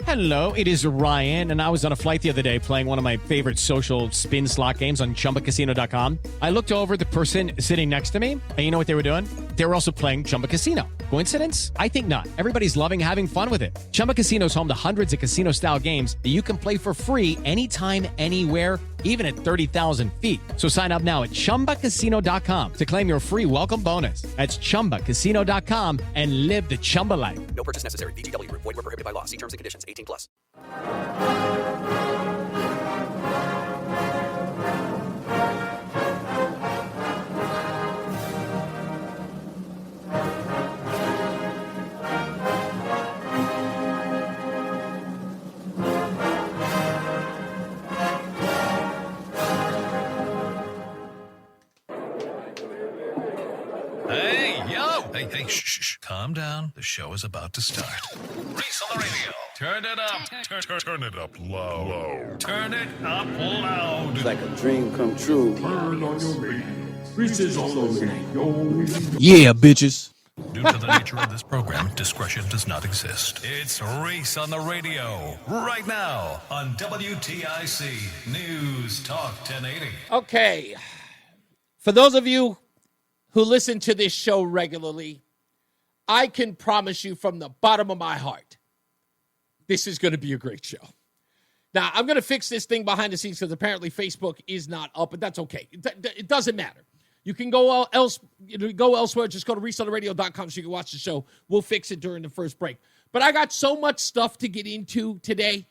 Hello, it is Ryan, and I was on a flight the other day playing one of my favorite social spin slot games on ChumbaCasino.com. I looked over at the person sitting next to me, and you know what they were doing? They were also playing Chumba Casino. Coincidence? I think not. Everybody's loving having fun with it. Chumba Casino is home to hundreds of casino-style games that you can play for free anytime, anywhere, even at 30,000 feet. So sign up now at ChumbaCasino.com to claim your free welcome bonus. That's ChumbaCasino.com and live the Chumba life. No purchase necessary. VGW. Void where prohibited by law. See terms and conditions. 18+. Hey, shh, calm down. The show is about to start. Reese on the radio. Turn it up. Turn it up low. Turn it up loud. It's like a dream come true. Turn on your radio. Reese is on the radio. Yeah, bitches. Due to the nature of this program, discretion does not exist. It's Reese on the radio. Right now on WTIC News Talk 1080. Okay. For those of you who listen to this show regularly, I can promise you from the bottom of my heart, this is going to be a great show. Now, I'm going to fix this thing behind the scenes because apparently Facebook is not up, but that's okay. It doesn't matter. You can go elsewhere. Just go to reesontheradio.com so you can watch the show. We'll fix it during the first break. But I got so much stuff to get into today.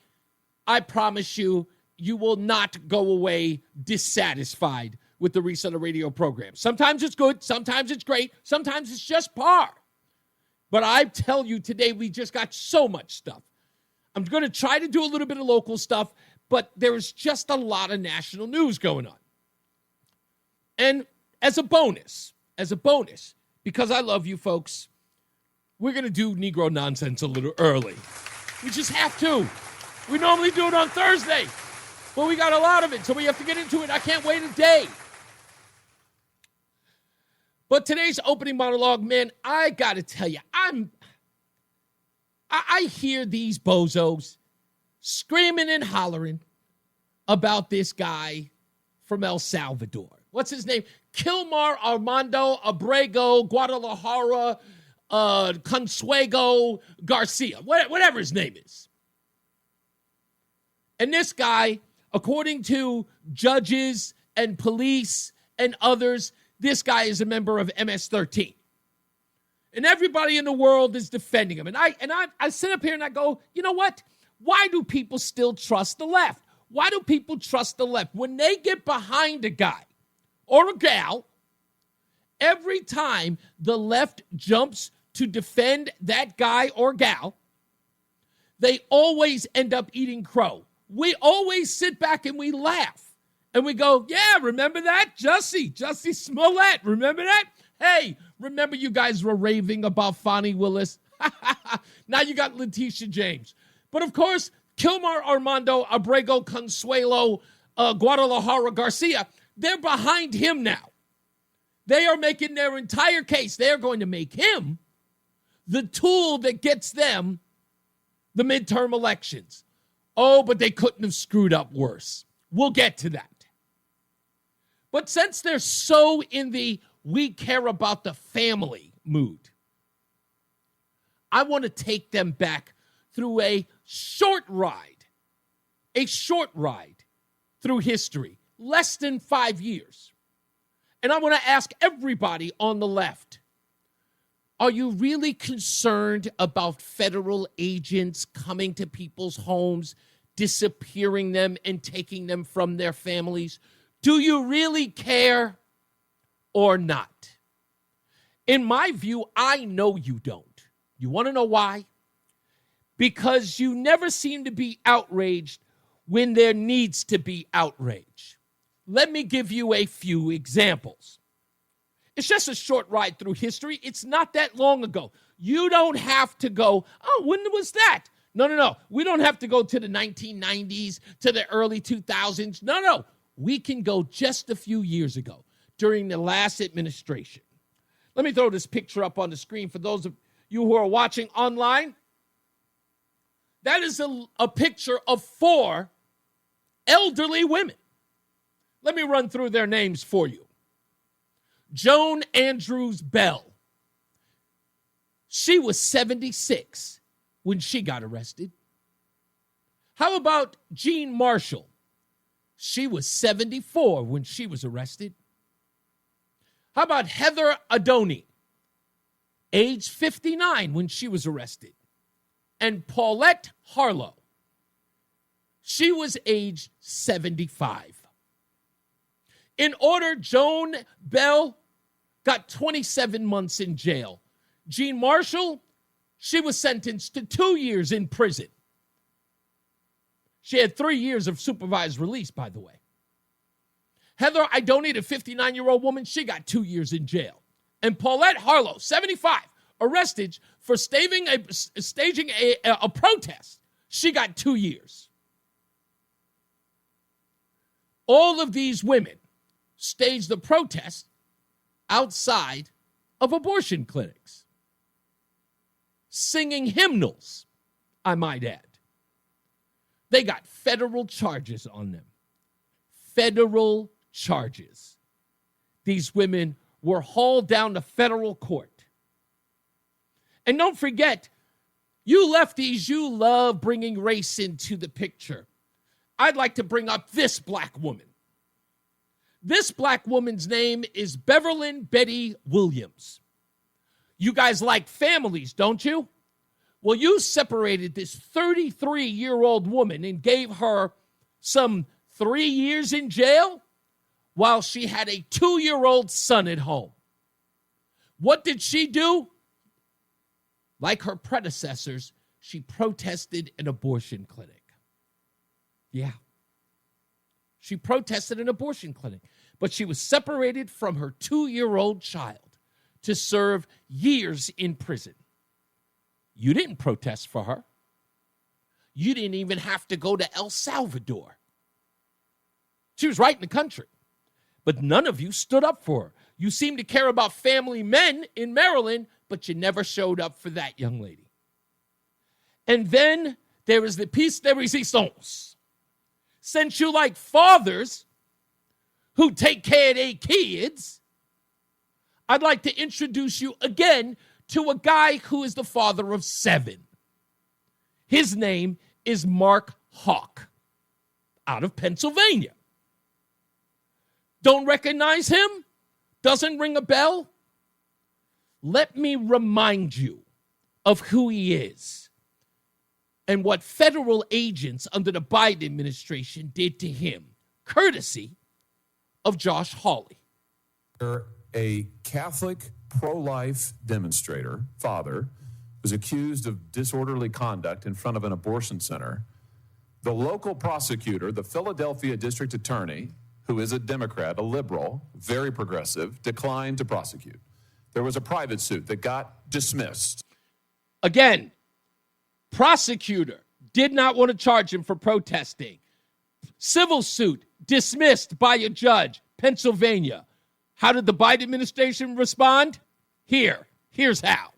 I promise you, you will not go away dissatisfied with the Reese on the Radio program. Sometimes it's good, sometimes it's great, sometimes it's just par. But I tell you today, we just got so much stuff. I'm going to try to do a little bit of local stuff, but there's just a lot of national news going on. And as a bonus, because I love you folks, we're going to do Negro nonsense a little early. We just have to. We normally do it on Thursday, but we got a lot of it, so we have to get into it. I can't wait a day. But today's opening monologue, man, I got to tell you, I hear these bozos screaming and hollering about this guy from El Salvador. What's his name? Kilmar Armando Abrego Guadalajara Consuego Garcia, whatever his name is. And this guy, according to judges and police and others, this guy is a member of MS-13. And everybody in the world is defending him. And I sit up here and I go, you know what? Why do people still trust the left? Why do people trust the left? When they get behind a guy or a gal, every time the left jumps to defend that guy or gal, they always end up eating crow. We always sit back and we laugh. And we go, yeah, remember that? Jussie Smollett, remember that? Hey, remember you guys were raving about Fonnie Willis? Now you got Leticia James. But of course, Kilmar Armando Abrego Consuelo Guadalajara Garcia, they're behind him now. They are making their entire case. They are going to make him the tool that gets them the midterm elections. Oh, but they couldn't have screwed up worse. We'll get to that. But since they're so in the we care about the family mood, I want to take them back through a short ride through history, less than 5 years. And I want to ask everybody on the left, are you really concerned about federal agents coming to people's homes, disappearing them and taking them from their families? Do you really care or not? In my view, I know you don't. You want to know why? Because you never seem to be outraged when there needs to be outrage. Let me give you a few examples. It's just a short ride through history. It's not that long ago. You don't have to go, oh, when was that? No. We don't have to go to the 1990s, to the early 2000s. No. We can go just a few years ago during the last administration. Let me throw this picture up on the screen for those of you who are watching online. That is a picture of 4 elderly women. Let me run through their names for you. Joan Andrews Bell. She was 76 when she got arrested. How about Jean Marshall? She was 74 when she was arrested. How about Heather Adoni? Age 59 when she was arrested. And Paulette Harlow. She was age 75. In order, Joan Bell got 27 months in jail. Jean Marshall, she was sentenced to 2 years in prison. She had 3 years of supervised release, by the way. Heather Idoni, the 59-year-old woman, she got 2 years in jail. And Paulette Harlow, 75, arrested for staging a protest. She got 2 years. All of these women staged the protest outside of abortion clinics, singing hymnals, I might add. They got federal charges on them. Federal charges. These women were hauled down to federal court. And don't forget, you lefties, you love bringing race into the picture. I'd like to bring up this black woman. This black woman's name is Beverlyn Betty Williams. You guys like families, don't you? Well, you separated this 33-year-old woman and gave her some 3 years in jail while she had a 2-year-old son at home. What did she do? Like her predecessors, she protested an abortion clinic. Yeah. She protested an abortion clinic, but she was separated from her 2-year-old child to serve years in prison. You didn't protest for her. You didn't even have to go to El Salvador. She was right in the country, but none of you stood up for her. You seem to care about family men in Maryland, but you never showed up for that young lady. And then there is the piece de resistance. Since you like fathers who take care of their kids, I'd like to introduce you again to a guy who is the father of 7. His name is Mark Hawk, out of Pennsylvania. Don't recognize him? Doesn't ring a bell? Let me remind you of who he is and what federal agents under the Biden administration did to him, courtesy of Josh Hawley. A Catholic pro-life demonstrator, father, was accused of disorderly conduct in front of an abortion center. The local prosecutor, the Philadelphia district attorney, who is a Democrat, a liberal, very progressive, declined to prosecute. There was a private suit that got dismissed. Again, prosecutor did not want to charge him for protesting. Civil suit dismissed by a judge, Pennsylvania. How did the Biden administration respond? Here's how.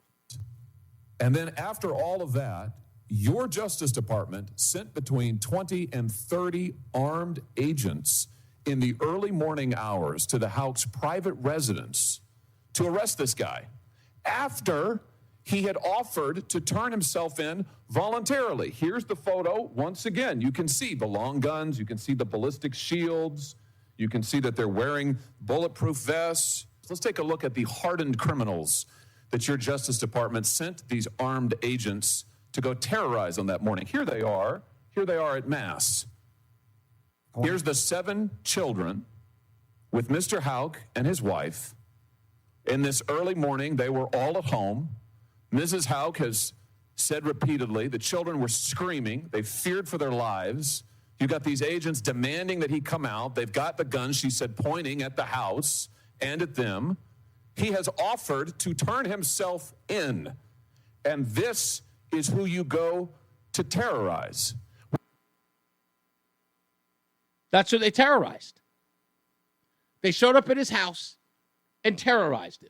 And then after all of that, your Justice Department sent between 20 and 30 armed agents in the early morning hours to the Houck's private residence to arrest this guy after he had offered to turn himself in voluntarily. Here's the photo. Once again, you can see the long guns. You can see the ballistic shields. You can see that they're wearing bulletproof vests. Let's take a look at the hardened criminals that your Justice Department sent these armed agents to go terrorize on that morning. Here they are. Here they are at Mass. Here's the 7 children with Mr. Houck and his wife. In this early morning, they were all at home. Mrs. Houck has said repeatedly the children were screaming. They feared for their lives. You got these agents demanding that he come out. They've got the guns, she said, pointing at the house and at them. He has offered to turn himself in. And this is who you go to terrorize. That's who they terrorized. They showed up at his house and terrorized him.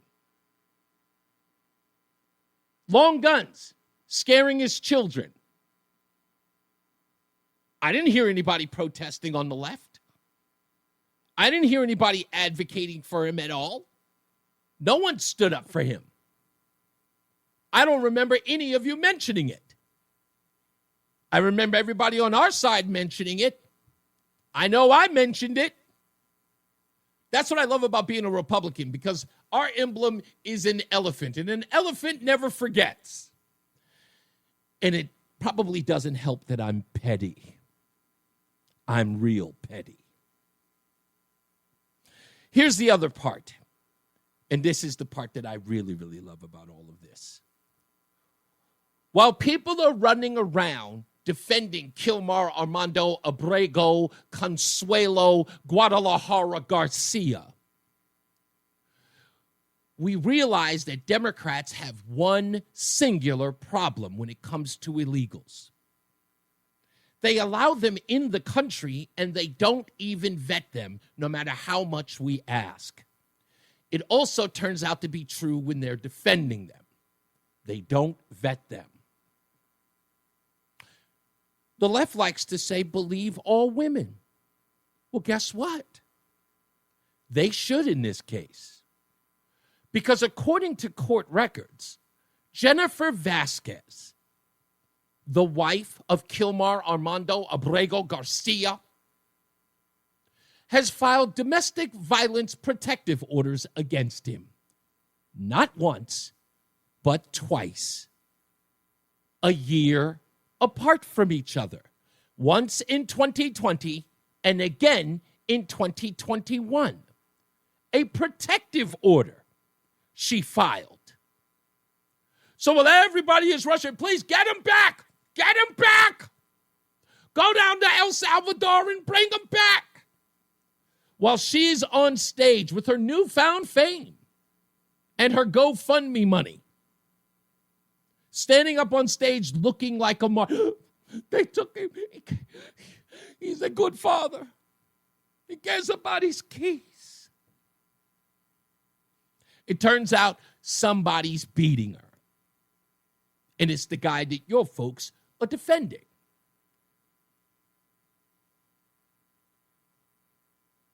Long guns, scaring his children. I didn't hear anybody protesting on the left. I didn't hear anybody advocating for him at all. No one stood up for him. I don't remember any of you mentioning it. I remember everybody on our side mentioning it. I know I mentioned it. That's what I love about being a Republican, because our emblem is an elephant, and an elephant never forgets. And it probably doesn't help that I'm petty. I'm real petty. Here's the other part, and this is the part that I really, really love about all of this. While people are running around defending Kilmar Armando Abrego Consuelo Guadalajara Garcia, we realize that Democrats have one singular problem when it comes to illegals. They allow them in the country and they don't even vet them, no matter how much we ask. It also turns out to be true when they're defending them. They don't vet them. The left likes to say, believe all women. Well, guess what? They should in this case. Because according to court records, Jennifer Vasquez, the wife of Kilmar Armando Abrego Garcia, has filed domestic violence protective orders against him. Not once, but twice. A year apart from each other. Once in 2020 and again in 2021. A protective order she filed. So while everybody is rushing, please get him back. Get him back. Go down to El Salvador and bring him back. While she's on stage with her newfound fame and her GoFundMe money, standing up on stage looking like a martyr. They took him. He's a good father. He cares about his keys. It turns out somebody's beating her. And it's the guy that your folks are defending.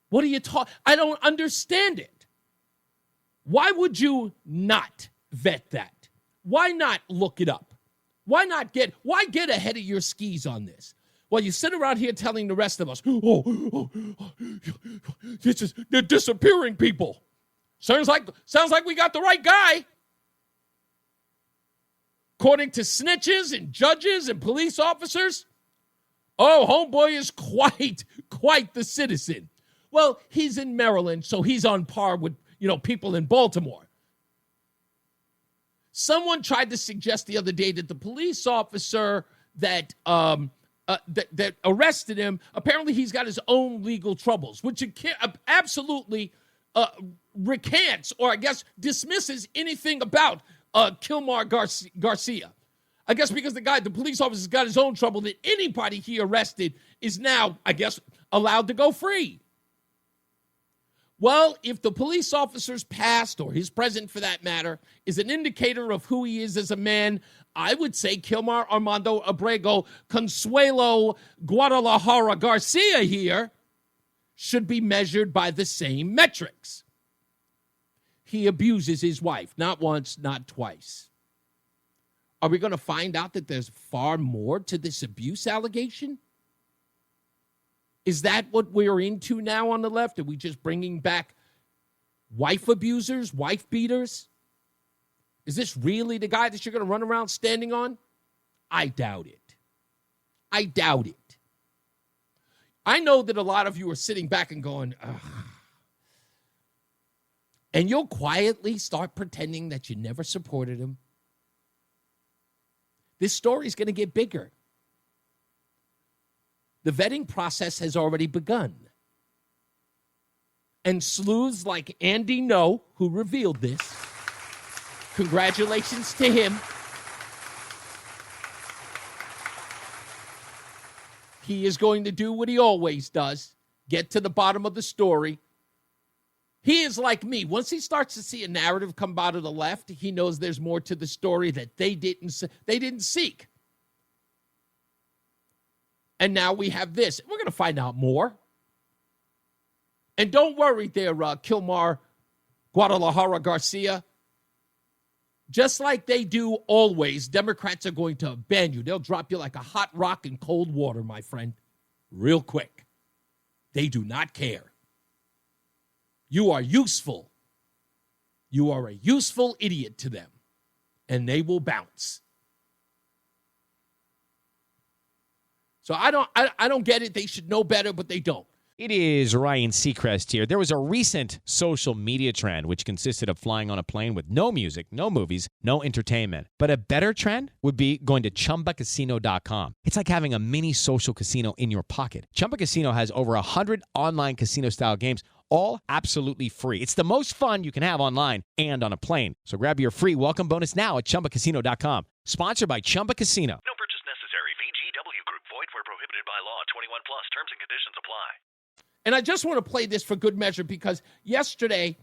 What are you talking? I don't understand it. Why would you not vet that? Why not look it up? Why get ahead of your skis on this? Well, you sit around here telling the rest of us, they're disappearing people. Sounds like we got the right guy. According to snitches and judges and police officers, homeboy is quite the citizen. Well, he's in Maryland, so he's on par with, people in Baltimore. Someone tried to suggest the other day that the police officer that arrested him, apparently he's got his own legal troubles, which absolutely recants or I guess dismisses anything about Kilmar Garcia. I guess because the police officer's got his own trouble, that anybody he arrested is now, I guess, allowed to go free. Well, if the police officer's past, or his present for that matter, is an indicator of who he is as a man, I would say Kilmar Armando Abrego Consuelo Guadalajara Garcia here should be measured by the same metrics. He abuses his wife, not once, not twice. Are we going to find out that there's far more to this abuse allegation? Is that what we're into now on the left? Are we just bringing back wife abusers, wife beaters? Is this really the guy that you're going to run around standing on? I doubt it. I doubt it. I know that a lot of you are sitting back and going, ugh. And you'll quietly start pretending that you never supported him. This story is going to get bigger. The vetting process has already begun. And sleuths like Andy No, who revealed this, congratulations to him. He is going to do what he always does, get to the bottom of the story. He is like me. Once he starts to see a narrative come out of the left, he knows there's more to the story that they didn't seek. And now we have this. We're going to find out more. And don't worry there, Kilmar Guadalajara Garcia. Just like they do always, Democrats are going to ban you. They'll drop you like a hot rock in cold water, my friend, real quick. They do not care. You are useful. You are a useful idiot to them, and they will bounce. So I don't get it. They should know better, but they don't. It is Ryan Seacrest here. There was a recent social media trend which consisted of flying on a plane with no music, no movies, no entertainment. But a better trend would be going to ChumbaCasino.com. It's like having a mini social casino in your pocket. Chumba Casino has over 100 online casino-style games, all absolutely free. It's the most fun you can have online and on a plane. So grab your free welcome bonus now at ChumbaCasino.com. Sponsored by Chumba Casino. No purchase necessary. VGW Group. Void where prohibited by law. 21 plus. Terms and conditions apply. And I just want to play this for good measure because yesterday,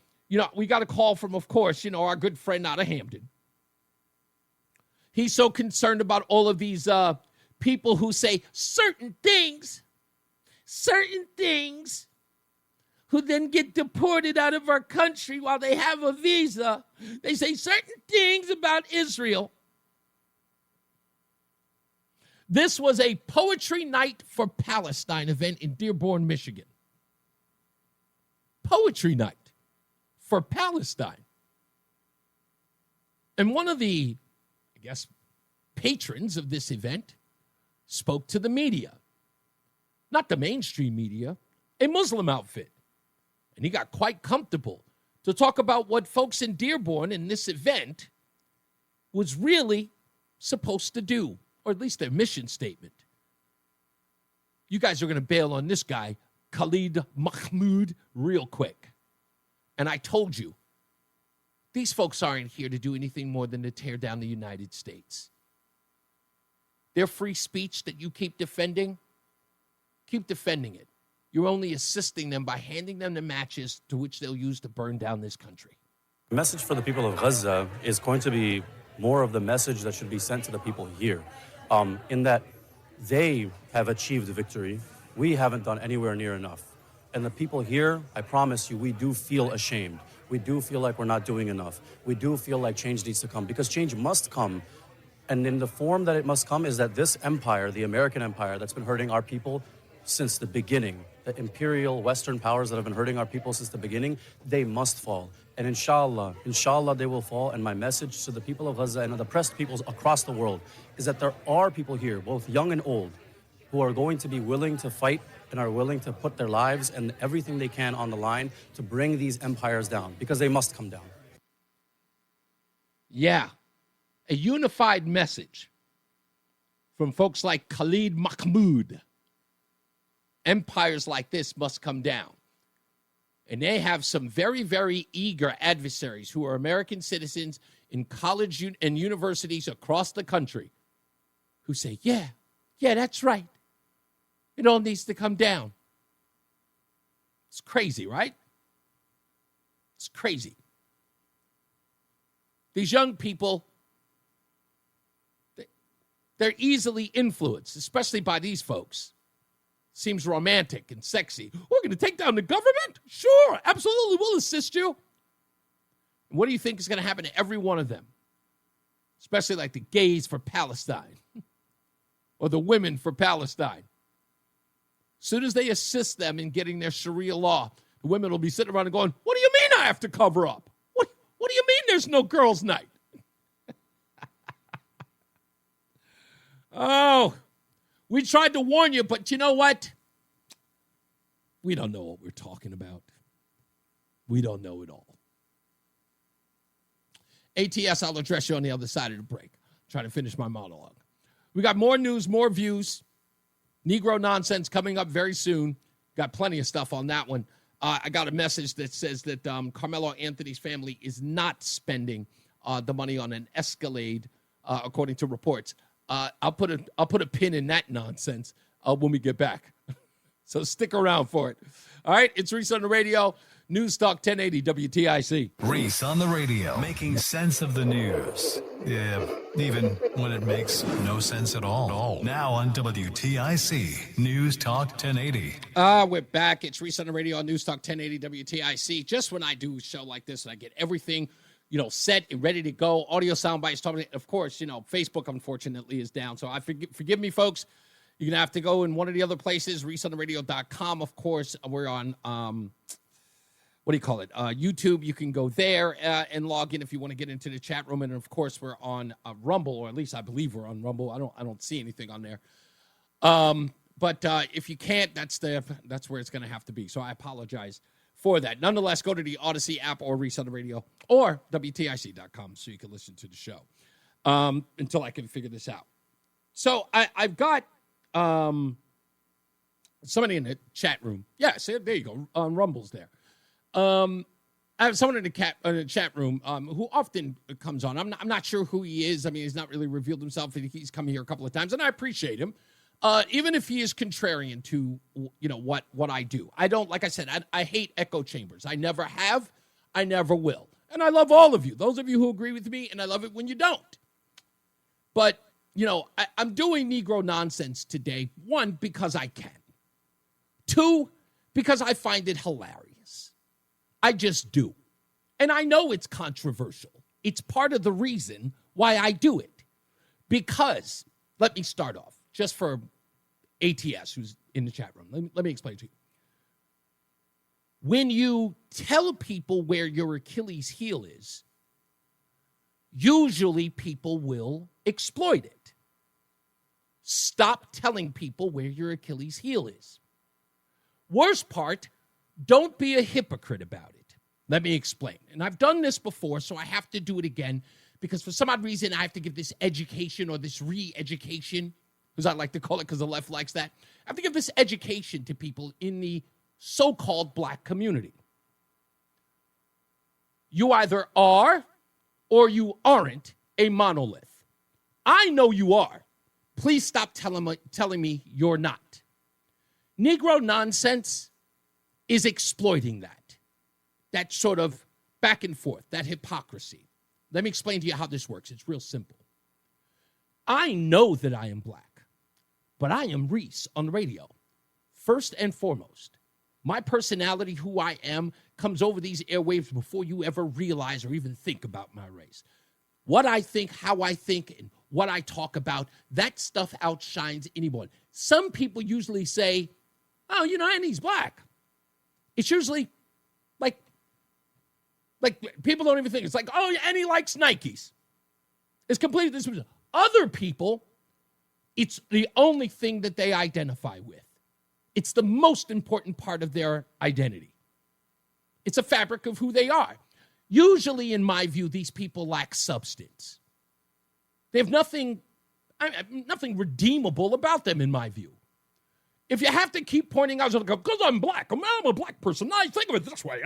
we got a call from, of course, our good friend out of Hamden. He's so concerned about all of these people who say certain things, who then get deported out of our country while they have a visa. They say certain things about Israel. This was a Poetry Night for Palestine event in Dearborn, Michigan. Poetry Night for Palestine. And one of the, patrons of this event spoke to the media. Not the mainstream media, a Muslim outfit. And he got quite comfortable to talk about what folks in Dearborn in this event was really supposed to do, or at least their mission statement. You guys are going to bail on this guy, Khalid Mahmoud, real quick. And I told you, these folks aren't here to do anything more than to tear down the United States. Their free speech that you keep defending it. You're only assisting them by handing them the matches to which they'll use to burn down this country. The message for the people of Gaza is going to be more of the message that should be sent to the people here, in that they have achieved victory. We haven't done anywhere near enough. And the people here, I promise you, we do feel ashamed. We do feel like we're not doing enough. We do feel like change needs to come, because change must come. And in the form that it must come is that this empire, the American empire that's been hurting our people since the beginning, the imperial Western powers that have been hurting our people since the beginning, they must fall. And inshallah they will fall. And my message to the people of Gaza and the oppressed peoples across the world is that there are people here, both young and old, who are going to be willing to fight and are willing to put their lives and everything they can on the line to bring these empires down, because they must come down. Yeah, a unified message from folks like Khalid Mahmoud. Empires like this must come down. And they have some very, very eager adversaries who are American citizens in college and universities across the country who say, yeah, that's right. It all needs to come down. It's crazy, right? It's crazy. These young people, they're easily influenced, especially by these folks. Seems romantic and sexy. We're going to take down the government? Sure, absolutely, we'll assist you. And what do you think is going to happen to every one of them? Especially like the gays for Palestine or the women for Palestine. As soon as they assist them in getting their Sharia law, the women will be sitting around and going, what do you mean I have to cover up? What do you mean there's no girls' night? Oh, we tried to warn you, but you know what? We don't know what we're talking about. We don't know it all. ATS, I'll address you on the other side of the break. Trying to finish my monologue. We got more news, more views. Negro nonsense coming up very soon. Got plenty of stuff on that one. I got a message that says that Karmelo Anthony's family is not spending the money on an Escalade, according to reports. I'll put a pin in that nonsense when we get back. So stick around for it. All right, it's Reese on the radio. NewsTalk 1080 WTIC. Reese on the radio, making sense of the news. Yeah, even when it makes no sense at all. Now on WTIC News Talk 1080. We're back. It's Reese on the radio on News Talk 1080 WTIC. Just when I do a show like this and I get everything, set and ready to go, audio sound bites, talking. Of course, Facebook unfortunately is down. So forgive me, folks. You're going to have to go in one of the other places, ReeseOnTheRadio.com. Of course, we're on, YouTube. You can go there and log in if you want to get into the chat room. And, of course, we're on Rumble, or at least I believe we're on Rumble. I don't see anything on there. But if you can't, that's where it's going to have to be. So I apologize for that. Nonetheless, go to the Odyssey app or Reese on the Radio or WTIC.com so you can listen to the show until I can figure this out. So I've got somebody in the chat room. Yeah, see, there you go. Rumble's there. I have someone in the chat room who often comes on. I'm not sure who he is. I mean, he's not really revealed himself. He's come here a couple of times, and I appreciate him. Even if he is contrarian to, what I do. I don't, like I said, I hate echo chambers. I never have. I never will. And I love all of you, those of you who agree with me, and I love it when you don't. But, I'm doing Negro nonsense today, one, because I can. Two, because I find it hilarious. I just do. And I know it's controversial. It's part of the reason why I do it. Because, let me start off, just for ATS, who's in the chat room. Let me explain to you. When you tell people where your Achilles heel is, usually people will exploit it. Stop telling people where your Achilles heel is. Worst part, don't be a hypocrite about it. Let me explain. And I've done this before, so I have to do it again, because for some odd reason, I have to give this education or this re-education, as I like to call it because the left likes that. I have to give this education to people in the so-called black community. You either are or you aren't a monolith. I know you are. Please stop telling me you're not. Negro nonsense is exploiting that sort of back and forth, that hypocrisy. Let me explain to you how this works. It's real simple. I know that I am black, but I am Reese on the radio. First and foremost, my personality, who I am, comes over these airwaves before you ever realize or even think about my race. What I think, how I think, and what I talk about, that stuff outshines anyone. Some people usually say, oh, and he's black. It's usually like people don't even think. It's like, oh, and he likes Nikes. It's completely this. Other people, it's the only thing that they identify with. It's the most important part of their identity. It's a fabric of who they are. Usually, in my view, these people lack substance. They have nothing redeemable about them, in my view. If you have to keep pointing out, because I'm black, I'm a black person. I think of it this way.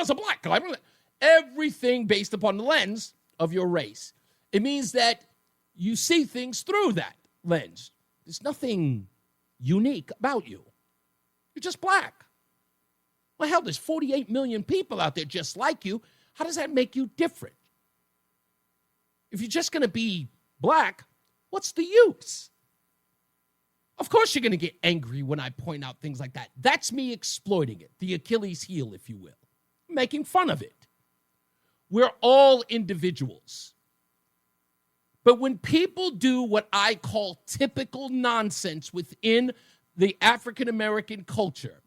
As a black guy. Everything based upon the lens of your race. It means that you see things through that lens. There's nothing unique about you. You're just black. Well, hell, there's 48 million people out there just like you. How does that make you different? If you're just going to be black, what's the use? Of course you're going to get angry when I point out things like that. That's me exploiting it, the Achilles heel, if you will, making fun of it. We're all individuals. But when people do what I call typical nonsense within the African-American culture,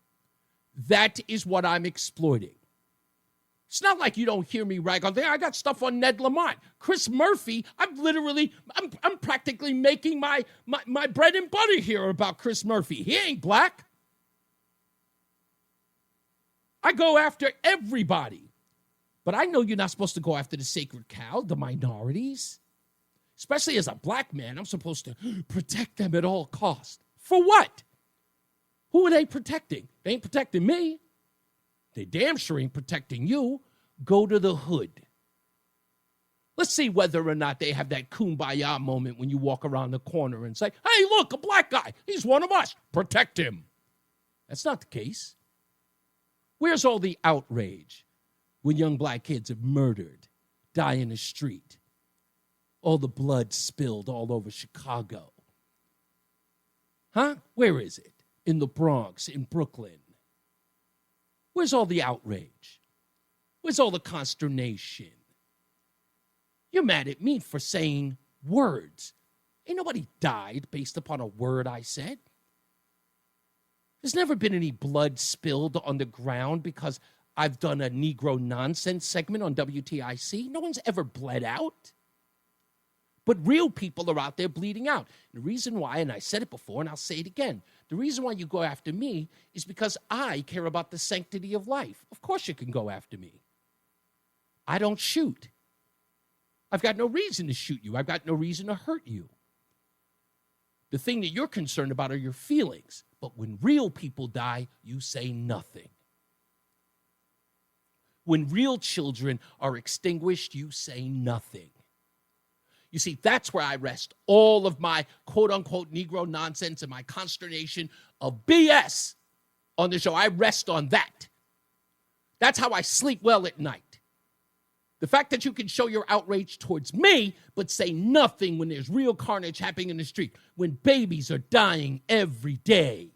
that is what I'm exploiting. It's not like you don't hear me rag on there. I got stuff on Ned Lamont. Chris Murphy, I'm practically making my bread and butter here about Chris Murphy. He ain't black. I go after everybody. But I know you're not supposed to go after the sacred cow, the minorities. Especially as a black man, I'm supposed to protect them at all costs. For what? Who are they protecting? They ain't protecting me. They damn sure ain't protecting you. Go to the hood. Let's see whether or not they have that kumbaya moment when you walk around the corner and say, hey, look, a black guy. He's one of us. Protect him. That's not the case. Where's all the outrage when young black kids are murdered, die in the street? all the blood spilled all over Chicago? Huh? Where is it? In the Bronx, in Brooklyn. Where's all the outrage? Where's all the consternation? You're mad at me for saying words. Ain't nobody died based upon a word I said. There's never been any blood spilled on the ground because I've done a Negro nonsense segment on WTIC. No one's ever bled out. But real people are out there bleeding out. The reason why, and I said it before and I'll say it again, the reason why you go after me is because I care about the sanctity of life. Of course you can go after me. I don't shoot. I've got no reason to shoot you. I've got no reason to hurt you. The thing that you're concerned about are your feelings. But when real people die, you say nothing. When real children are extinguished, you say nothing. You see, that's where I rest all of my quote-unquote Negro nonsense and my consternation of BS on the show. I rest on that. That's how I sleep well at night. The fact that you can show your outrage towards me, but say nothing when there's real carnage happening in the street, when babies are dying every day.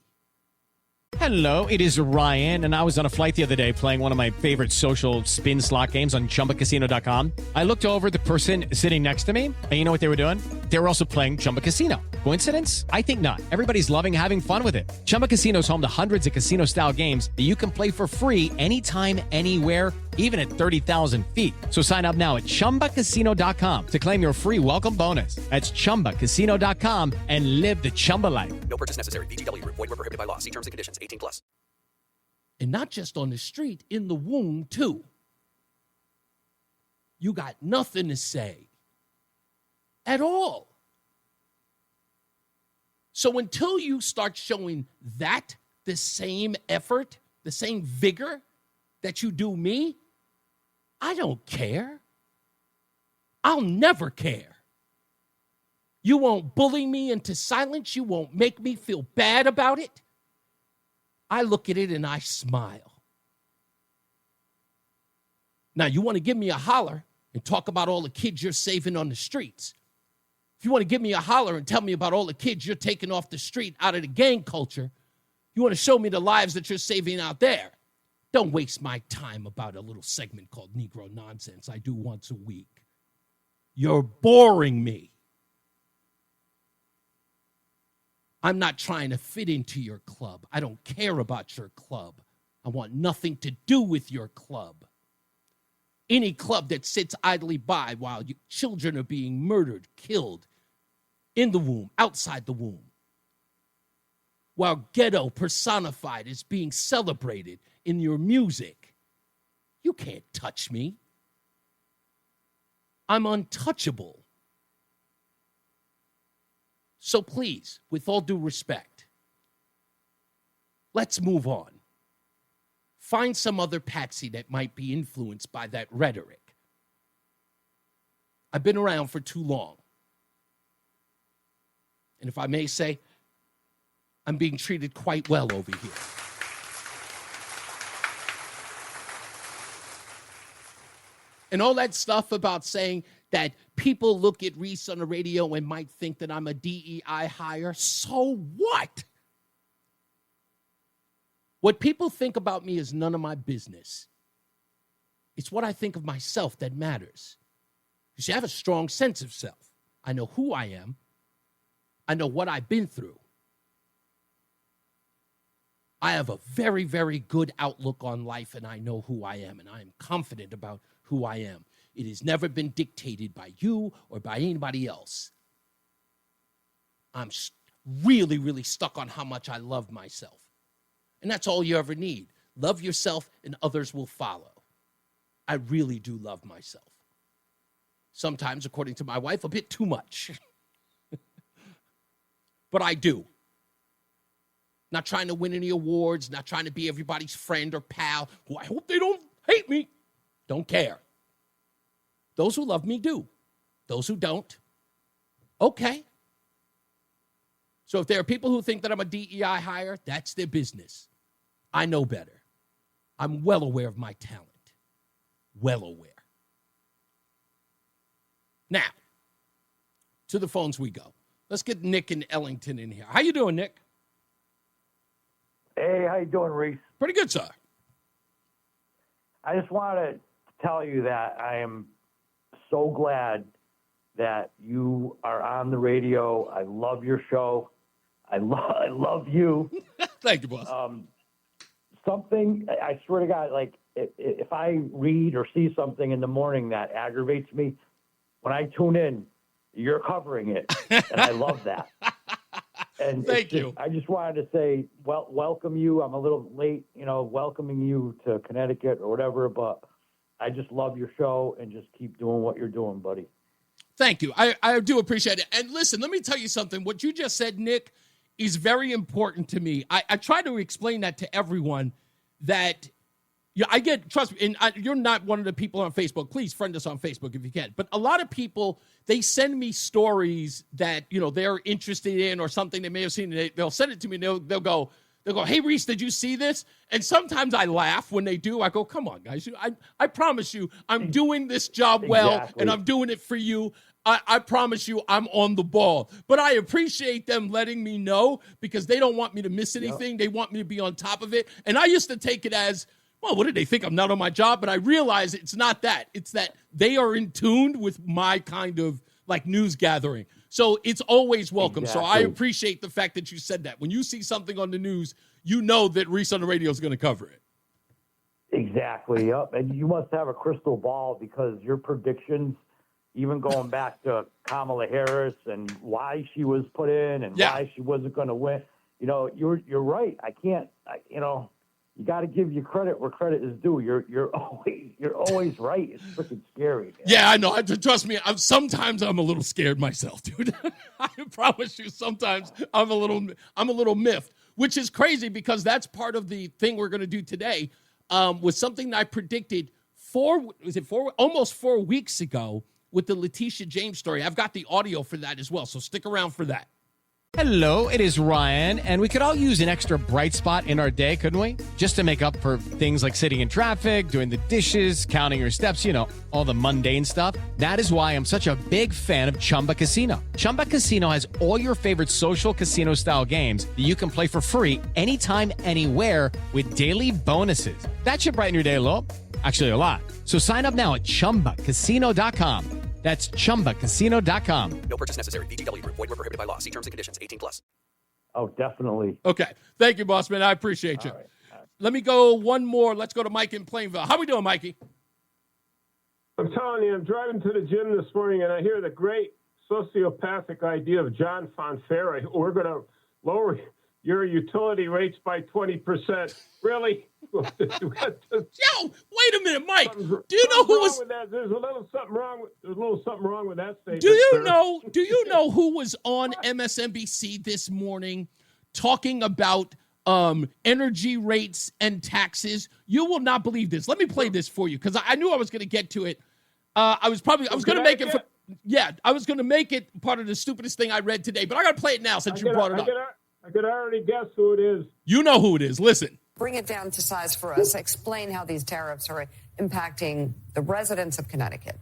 Hello, it is Ryan, and I was on a flight the other day playing one of my favorite social spin slot games on ChumbaCasino.com. I looked over at the person sitting next to me, and you know what they were doing? They were also playing Chumba Casino. Coincidence? I think not. Everybody's loving having fun with it. Chumba Casino is home to hundreds of casino-style games that you can play for free anytime, anywhere, even at 30,000 feet. So sign up now at ChumbaCasino.com to claim your free welcome bonus. That's ChumbaCasino.com and live the Chumba life. No purchase necessary. VGW Group. Void where prohibited by law. See terms and conditions. 18 plus. And not just on the street, in the womb too. You got nothing to say at all. So until you start showing that, the same effort, the same vigor that you do me, I don't care. I'll never care. You won't bully me into silence. You won't make me feel bad about it. I look at it and I smile. Now, you want to give me a holler and talk about all the kids you're saving on the streets. If you want to give me a holler and tell me about all the kids you're taking off the street out of the gang culture, you want to show me the lives that you're saving out there. Don't waste my time about a little segment called Negro Nonsense I do once a week. You're boring me. I'm not trying to fit into your club. I don't care about your club. I want nothing to do with your club. Any club that sits idly by while children are being murdered, killed, in the womb, outside the womb, while ghetto personified is being celebrated in your music, you can't touch me. I'm untouchable. So please, with all due respect, let's move on. Find some other patsy that might be influenced by that rhetoric. I've been around for too long. And if I may say, I'm being treated quite well over here. And all that stuff about saying that people look at Reese on the radio and might think that I'm a DEI hire, so what? What people think about me is none of my business. It's what I think of myself that matters. You see, I have a strong sense of self. I know who I am. I know what I've been through. I have a very, very good outlook on life, and I know who I am, and I am confident about who I am. It has never been dictated by you or by anybody else. I'm really, really stuck on how much I love myself. And that's all you ever need. Love yourself, and others will follow. I really do love myself. Sometimes, according to my wife, a bit too much. But I do. Not trying to win any awards, not trying to be everybody's friend or pal, who I hope they don't hate me. Don't care. Those who love me do. Those who don't, okay. So if there are people who think that I'm a DEI hire, that's their business. I know better. I'm well aware of my talent. Well aware. Now, To the phones we go. Let's get Nick in Ellington in here. How you doing, Nick? Hey, how you doing, Reese? Pretty good, sir. I just want to tell you that I am so glad that you are on the radio. I love your show. I love you. Thank you, boss. Something, I swear to God, like if I read or see something in the morning that aggravates me, when I tune in, you're covering it, and I love that. And thank you. I just wanted to say, welcome you. I'm a little late, welcoming you to Connecticut or whatever, but I just love your show and just keep doing what you're doing, buddy. Thank you. I do appreciate it. And listen, let me tell you something. What you just said, Nick, is very important to me. I try to explain that to everyone that I get, trust me, and you're not one of the people on Facebook. Please friend us on Facebook if you can. But a lot of people, they send me stories that, they're interested in or something they may have seen. And they'll send it to me and they'll go, hey, Reese, did you see this? And sometimes I laugh when they do. I go, come on, guys. I promise you, I'm doing this job well, and I'm doing it for you. I promise you I'm on the ball. But I appreciate them letting me know because they don't want me to miss anything. Yep. They want me to be on top of it. And I used to take it as, well, what did they think? I'm not on my job? But I realize it's not that. It's that they are in tune with my kind of like news gathering. So it's always welcome. Exactly. So I appreciate the fact that you said that. When you see something on the news, you know that Reese on the radio is going to cover it. Exactly. Yep. And you must have a crystal ball because your predictions, even going back to Kamala Harris and why she was put in and why she wasn't going to win, you're right. You got to give you credit where credit is due. You're always right. It's freaking scary, man. Yeah, I know. Trust me. Sometimes I'm a little scared myself, dude. I promise you. Sometimes I'm a little miffed, which is crazy because that's part of the thing we're going to do today. Was something that I predicted almost 4 weeks ago with the Leticia James story. I've got the audio for that as well, so stick around for that. Hello, it is Ryan, and we could all use an extra bright spot in our day, couldn't we? Just to make up for things like sitting in traffic, doing the dishes, counting your steps, all the mundane stuff. That is why I'm such a big fan of Chumba Casino. Chumba Casino has all your favorite social casino-style games that you can play for free anytime, anywhere with daily bonuses. That should brighten your day a little. Actually, a lot. So sign up now at ChumbaCasino.com. That's ChumbaCasino.com. No purchase necessary. VGW Group. Void where prohibited by law. See terms and conditions. 18+. Oh, definitely. Okay. Thank you, boss man. I appreciate you. All right. Let me go one more. Let's go to Mike in Plainville. How we doing, Mikey? I'm telling you, I'm driving to the gym this morning, and I hear the great sociopathic idea of John Fonfara. We're going to lower your utility rates by 20%. Really? Yo, wait a minute, Mike. Do you know who was? There's a little something wrong with that statement. Do you know who was on MSNBC this morning talking about energy rates and taxes? You will not believe this. Let me play this for you because I knew I was going to get to it. I was going to make it. I was going to make it part of the stupidest thing I read today, but I got to play it now since you brought it up. I could already guess who it is. You know who it is. Listen. Bring it down to size for us. Explain how these tariffs are impacting the residents of Connecticut.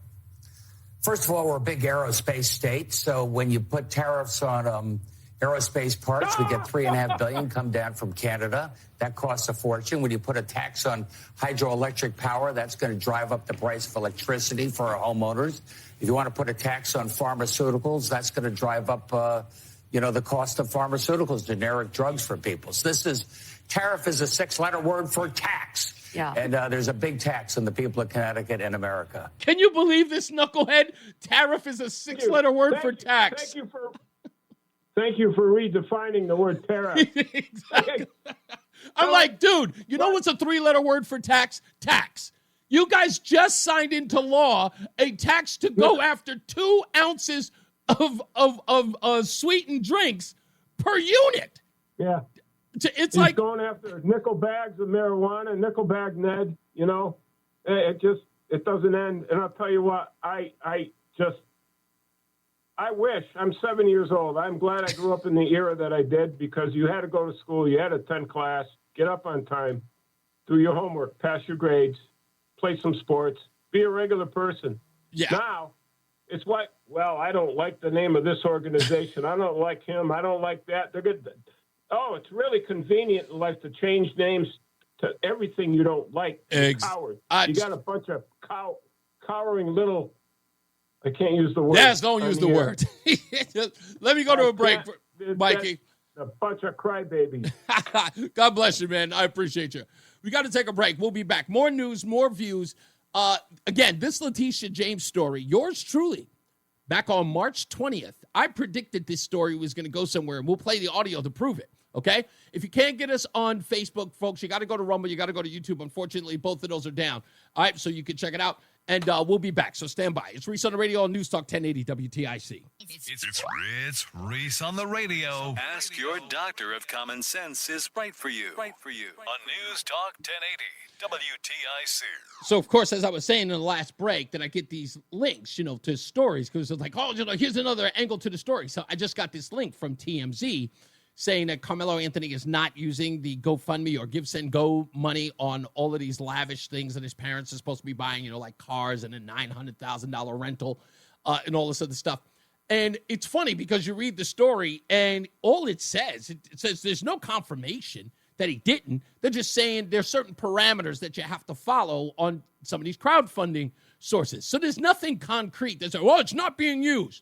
First of all, we're a big aerospace state, so when you put tariffs on aerospace parts, we get $3.5 billion come down from Canada. That costs a fortune. When you put a tax on hydroelectric power, that's going to drive up the price of electricity for our homeowners. If you want to put a tax on pharmaceuticals, that's going to drive up the cost of pharmaceuticals, generic drugs for people. So tariff is a 6-letter word for tax. Yeah. And there's a big tax on the people of Connecticut and America. Can you believe this, knucklehead? Tariff is a 6-letter word for tax. Thank you for redefining the word tariff. Exactly. I'm like, dude, you know what's a 3-letter word for tax? Tax. You guys just signed into law a tax to go after 2 ounces of sweetened drinks per unit. Yeah. It's He's going after nickel bags of marijuana, nickel bag Ned, it doesn't end. And I'll tell you what, I wish. I'm 7 years old. I'm glad I grew up in the era that I did because you had to go to school, you had to attend class, get up on time, do your homework, pass your grades, play some sports, be a regular person. Yeah. Now, It's like, well, I don't like the name of this organization. I don't like him. I don't like that. They're good. Oh, it's really convenient in life to change names to everything you don't like. Coward. You got a bunch of cowering little. I can't use the word. Yes, don't use the word. Let me go to a break, Mikey. A bunch of crybabies. God bless you, man. I appreciate you. We got to take a break. We'll be back. More news, more views. Again, this Leticia James story, yours truly, back on March 20th, I predicted this story was going to go somewhere, and we'll play the audio to prove it, okay? If you can't get us on Facebook, folks, you got to go to Rumble, you got to go to YouTube. Unfortunately, both of those are down, all right? So you can check it out, and we'll be back, so stand by. It's Reese on the radio on NewsTalk 1080 WTIC. It's Reese on the radio. Ask your doctor if common sense is right for you. On NewsTalk 1080 WTIC. So, of course, as I was saying in the last break, that I get these links, to stories, because it's like, here's another angle to the story. So I just got this link from TMZ saying that Karmelo Anthony is not using the GoFundMe or Give, Send, Go money on all of these lavish things that his parents are supposed to be buying, like cars and a $900,000 rental and all this other stuff. And it's funny because you read the story and all it says there's no confirmation that he didn't. They're just saying there's certain parameters that you have to follow on some of these crowdfunding sources. So there's nothing concrete that says, it's not being used.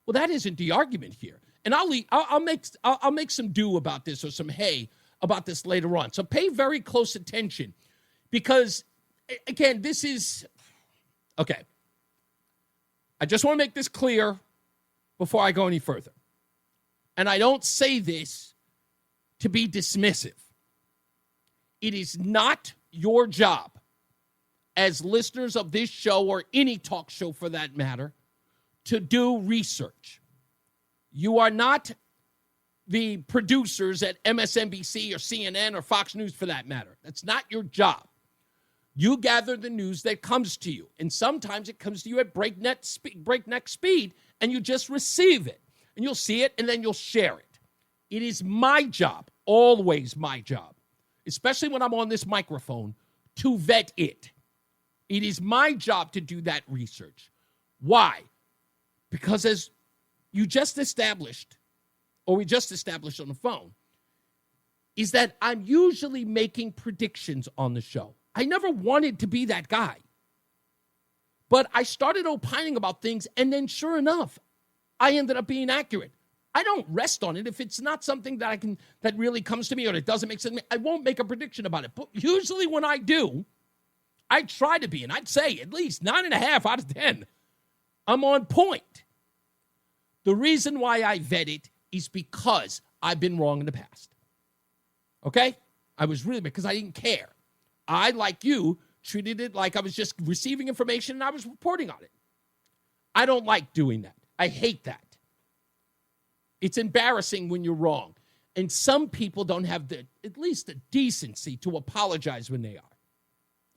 Well, that isn't the argument here. And I'll make some do about this or some hay about this later on. So pay very close attention because, again, this is okay. I just want to make this clear before I go any further. And I don't say this to be dismissive. It is not your job as listeners of this show or any talk show for that matter to do research. You are not the producers at MSNBC or CNN or Fox News for that matter. That's not your job. You gather the news that comes to you. And sometimes it comes to you at breakneck speed, and you just receive it. And you'll see it, and then you'll share it. It is my job, always my job, especially when I'm on this microphone, to vet it. It is my job to do that research. Why? Because as you just established, or we just established on the phone, is that I'm usually making predictions on the show. I never wanted to be that guy. But I started opining about things, and then sure enough, I ended up being accurate. I don't rest on it. If it's not something that that really comes to me or it doesn't make sense to me, I won't make a prediction about it. But usually when I do, I try to be, and I'd say at least 9.5 out of 10. I'm on point. The reason why I vet it is because I've been wrong in the past. Okay? I was really, because I didn't care. I, like you, treated it like I was just receiving information and I was reporting on it. I don't like doing that. I hate that. It's embarrassing when you're wrong. And some people don't have at least the decency to apologize when they are.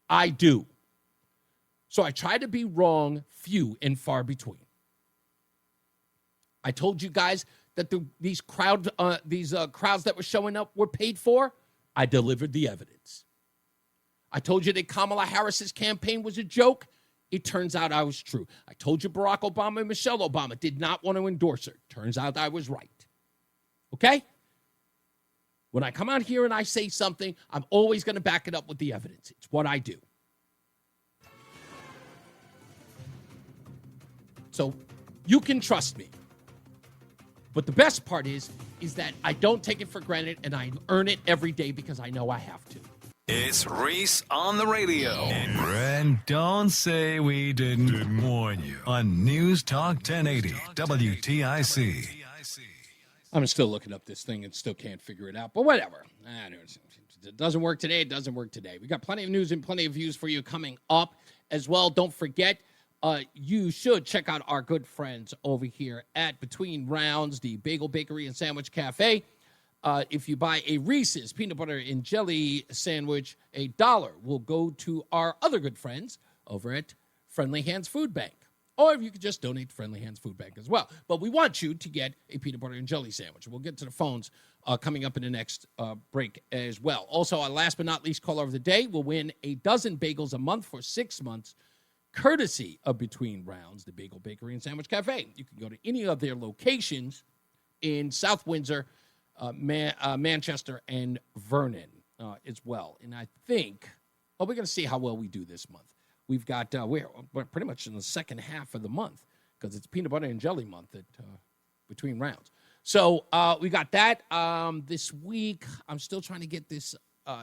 I do. So I try to be wrong, few and far between. I told you guys that these crowds that were showing up were paid for. I delivered the evidence. I told you that Kamala Harris's campaign was a joke. It turns out I was true. I told you Barack Obama and Michelle Obama did not want to endorse her. Turns out I was right. Okay? When I come out here and I say something, I'm always going to back it up with the evidence. It's what I do. So you can trust me. But the best part is that I don't take it for granted and I earn it every day because I know I have to. It's Reese on the radio. And don't say we didn't warn you on News Talk 1080 WTIC. I'm still looking up this thing and still can't figure it out, but whatever. It doesn't work today. It doesn't work today. We got plenty of news and plenty of views for you coming up as well. Don't forget, you should check out our good friends over here at Between Rounds, the Bagel Bakery and Sandwich Cafe. If you buy a Reese's peanut butter and jelly sandwich, $1 will go to our other good friends over at Friendly Hands Food Bank. Or if you could just donate to Friendly Hands Food Bank as well. But we want you to get a peanut butter and jelly sandwich. We'll get to the phones coming up in the next break as well. Also, our last but not least caller of the day will win a dozen bagels a month for 6 months courtesy of Between Rounds, the Bagel Bakery and Sandwich Cafe. You can go to any of their locations in South Windsor, Manchester, and Vernon as well. And I think, we're going to see how well we do this month. We've got, we're pretty much in the second half of the month because it's peanut butter and jelly month at Between Rounds. So we got that this week. I'm still trying to get this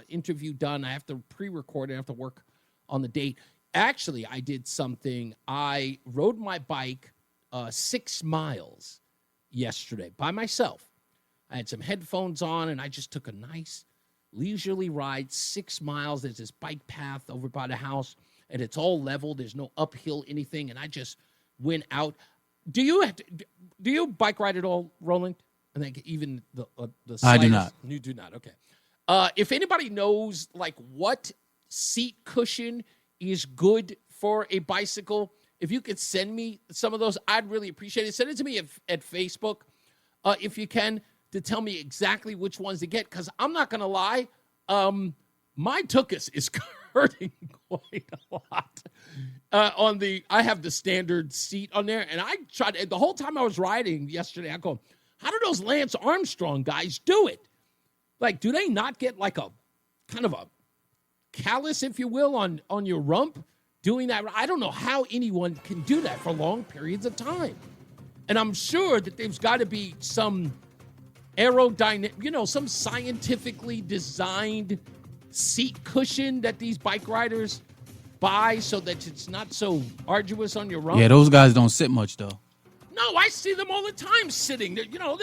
interview done. I have to pre-record it. I have to work on the date. Actually, I did something. I rode my bike 6 miles yesterday by myself. I had some headphones on, and I just took a nice leisurely ride 6 miles. There's this bike path over by the house, and it's all level. There's no uphill anything, and I just went out. Do you bike ride at all, Roland? I think even the slightest, I do not. You do not. Okay. If anybody knows like what seat cushion is good for a bicycle, if you could send me some of those, I'd really appreciate it. Send it to me at Facebook if you can, to tell me exactly which ones to get, because I'm not going to lie, my tuchus is hurting quite a lot. I have the standard seat on there, and I tried the whole time I was riding yesterday. I go, how do those Lance Armstrong guys do it? Like, do they not get like a kind of a callus, if you will, on your rump doing that? I don't know how anyone can do that for long periods of time. And I'm sure that there's got to be some aerodynamic, some scientifically designed seat cushion that these bike riders buy so that it's not so arduous on your rump. Yeah, those guys don't sit much though. No, I see them all the time sitting. They know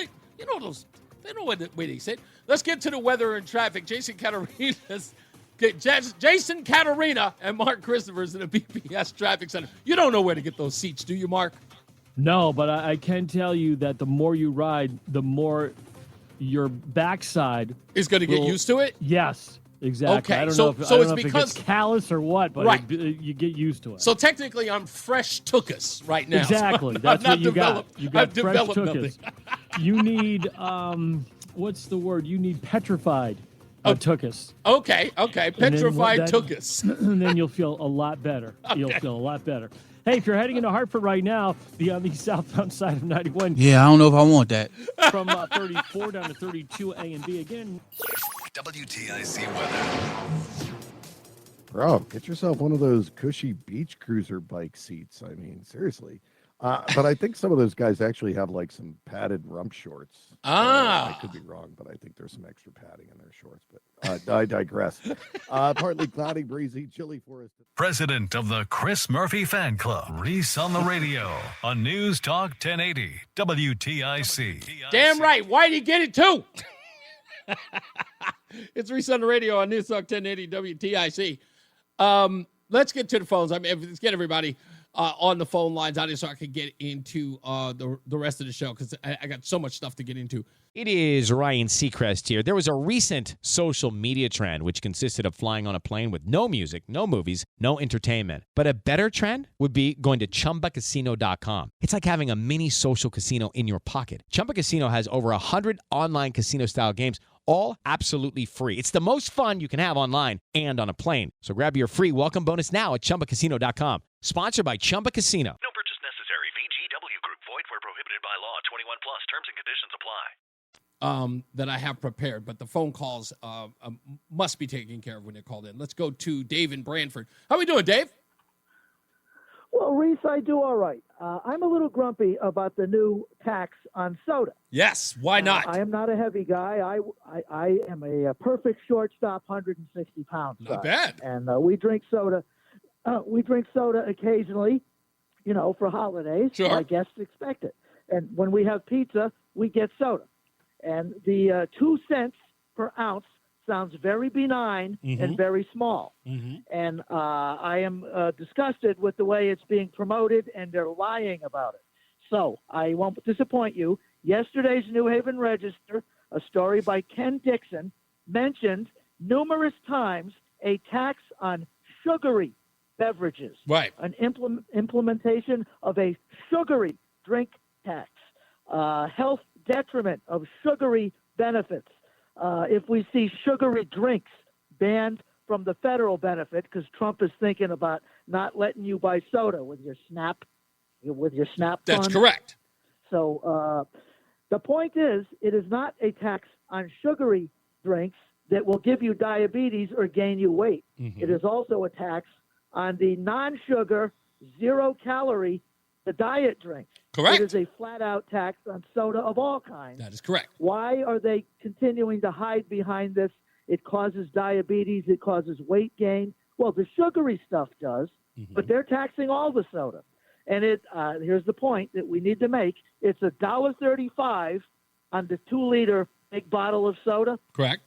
where they sit. Let's get to the weather and traffic. Jason Caterina and Mark Christopher's in the BPS Traffic Center. You don't know where to get those seats, do you, Mark? No, but I can tell you that the more you ride, the more your backside is going to get used to it. Yes, exactly. Okay, I don't so know if, it's I don't know because if it's callous or what, but right. You get used to it. So technically, I'm fresh tuchus right now. Exactly, So that's what you got. You got I've fresh developed tuchus. nothing. You need what's the word? You need petrified tuchus. Okay, petrified tuchus. And then you'll feel a lot better. Okay. You'll feel a lot better. Hey, if you're heading into Hartford right now, be on the southbound side of 91. Yeah, I don't know if I want that. From 34 down to 32 A and B again. WTIC weather. Bro, get yourself one of those cushy beach cruiser bike seats. I mean, seriously. But I think some of those guys actually have like some padded rump shorts. I could be wrong, but I think there's some extra padding in their shorts. But I digress. Partly cloudy, breezy, chilly for us. President of the Chris Murphy Fan Club, Reese on the radio on News Talk 1080 WTIC. Damn right, Whitey, get it too. It's Reese on the radio on News Talk 1080 WTIC. Let's get to the phones. Let's get everybody on the phone lines out here so I can get into the rest of the show because I got so much stuff to get into. It is Ryan Seacrest here. There was a recent social media trend which consisted of flying on a plane with no music, no movies, no entertainment. But a better trend would be going to ChumbaCasino.com. It's like having a mini social casino in your pocket. Chumba Casino has over 100 online casino-style games, all absolutely free. It's the most fun you can have online and on a plane. So grab your free welcome bonus now at ChumbaCasino.com. Sponsored by Chumba Casino. No purchase necessary. VGW Group. Void where prohibited by law. 21 plus. Terms and conditions apply. That I have prepared, but the phone calls must be taken care of when they're called in. Let's go to Dave in Branford. How are we doing, Dave? Well, Reese, I do all right. I'm a little grumpy about the new tax on soda. Yes, why not? I am not a heavy guy. I am a perfect shortstop, 160 pounds. Not bad. And we drink soda. We drink soda occasionally, for holidays. Sure. My guests expect it. And when we have pizza, we get soda. And the 2 cents per ounce sounds very benign and very small. And I am disgusted with the way it's being promoted, and they're lying about it. So I won't disappoint you. Yesterday's New Haven Register, a story by Ken Dixon, mentioned numerous times a tax on sugary beverages. Right. An implementation of a sugary drink tax. Health detriment of sugary benefits. If we see sugary drinks banned from the federal benefit, because Trump is thinking about not letting you buy soda with your SNAP That's fund. correct. So the point is, it is not a tax on sugary drinks that will give you diabetes or gain you weight. Mm-hmm. It is also a tax on the non-sugar, zero-calorie, the diet drinks. Correct. It is a flat-out tax on soda of all kinds. That is correct. Why are they continuing to hide behind this? It causes diabetes. It causes weight gain. Well, the sugary stuff does, but they're taxing all the soda. And here's the point that we need to make. It's $1.35 on the 2-liter big bottle of soda. Correct.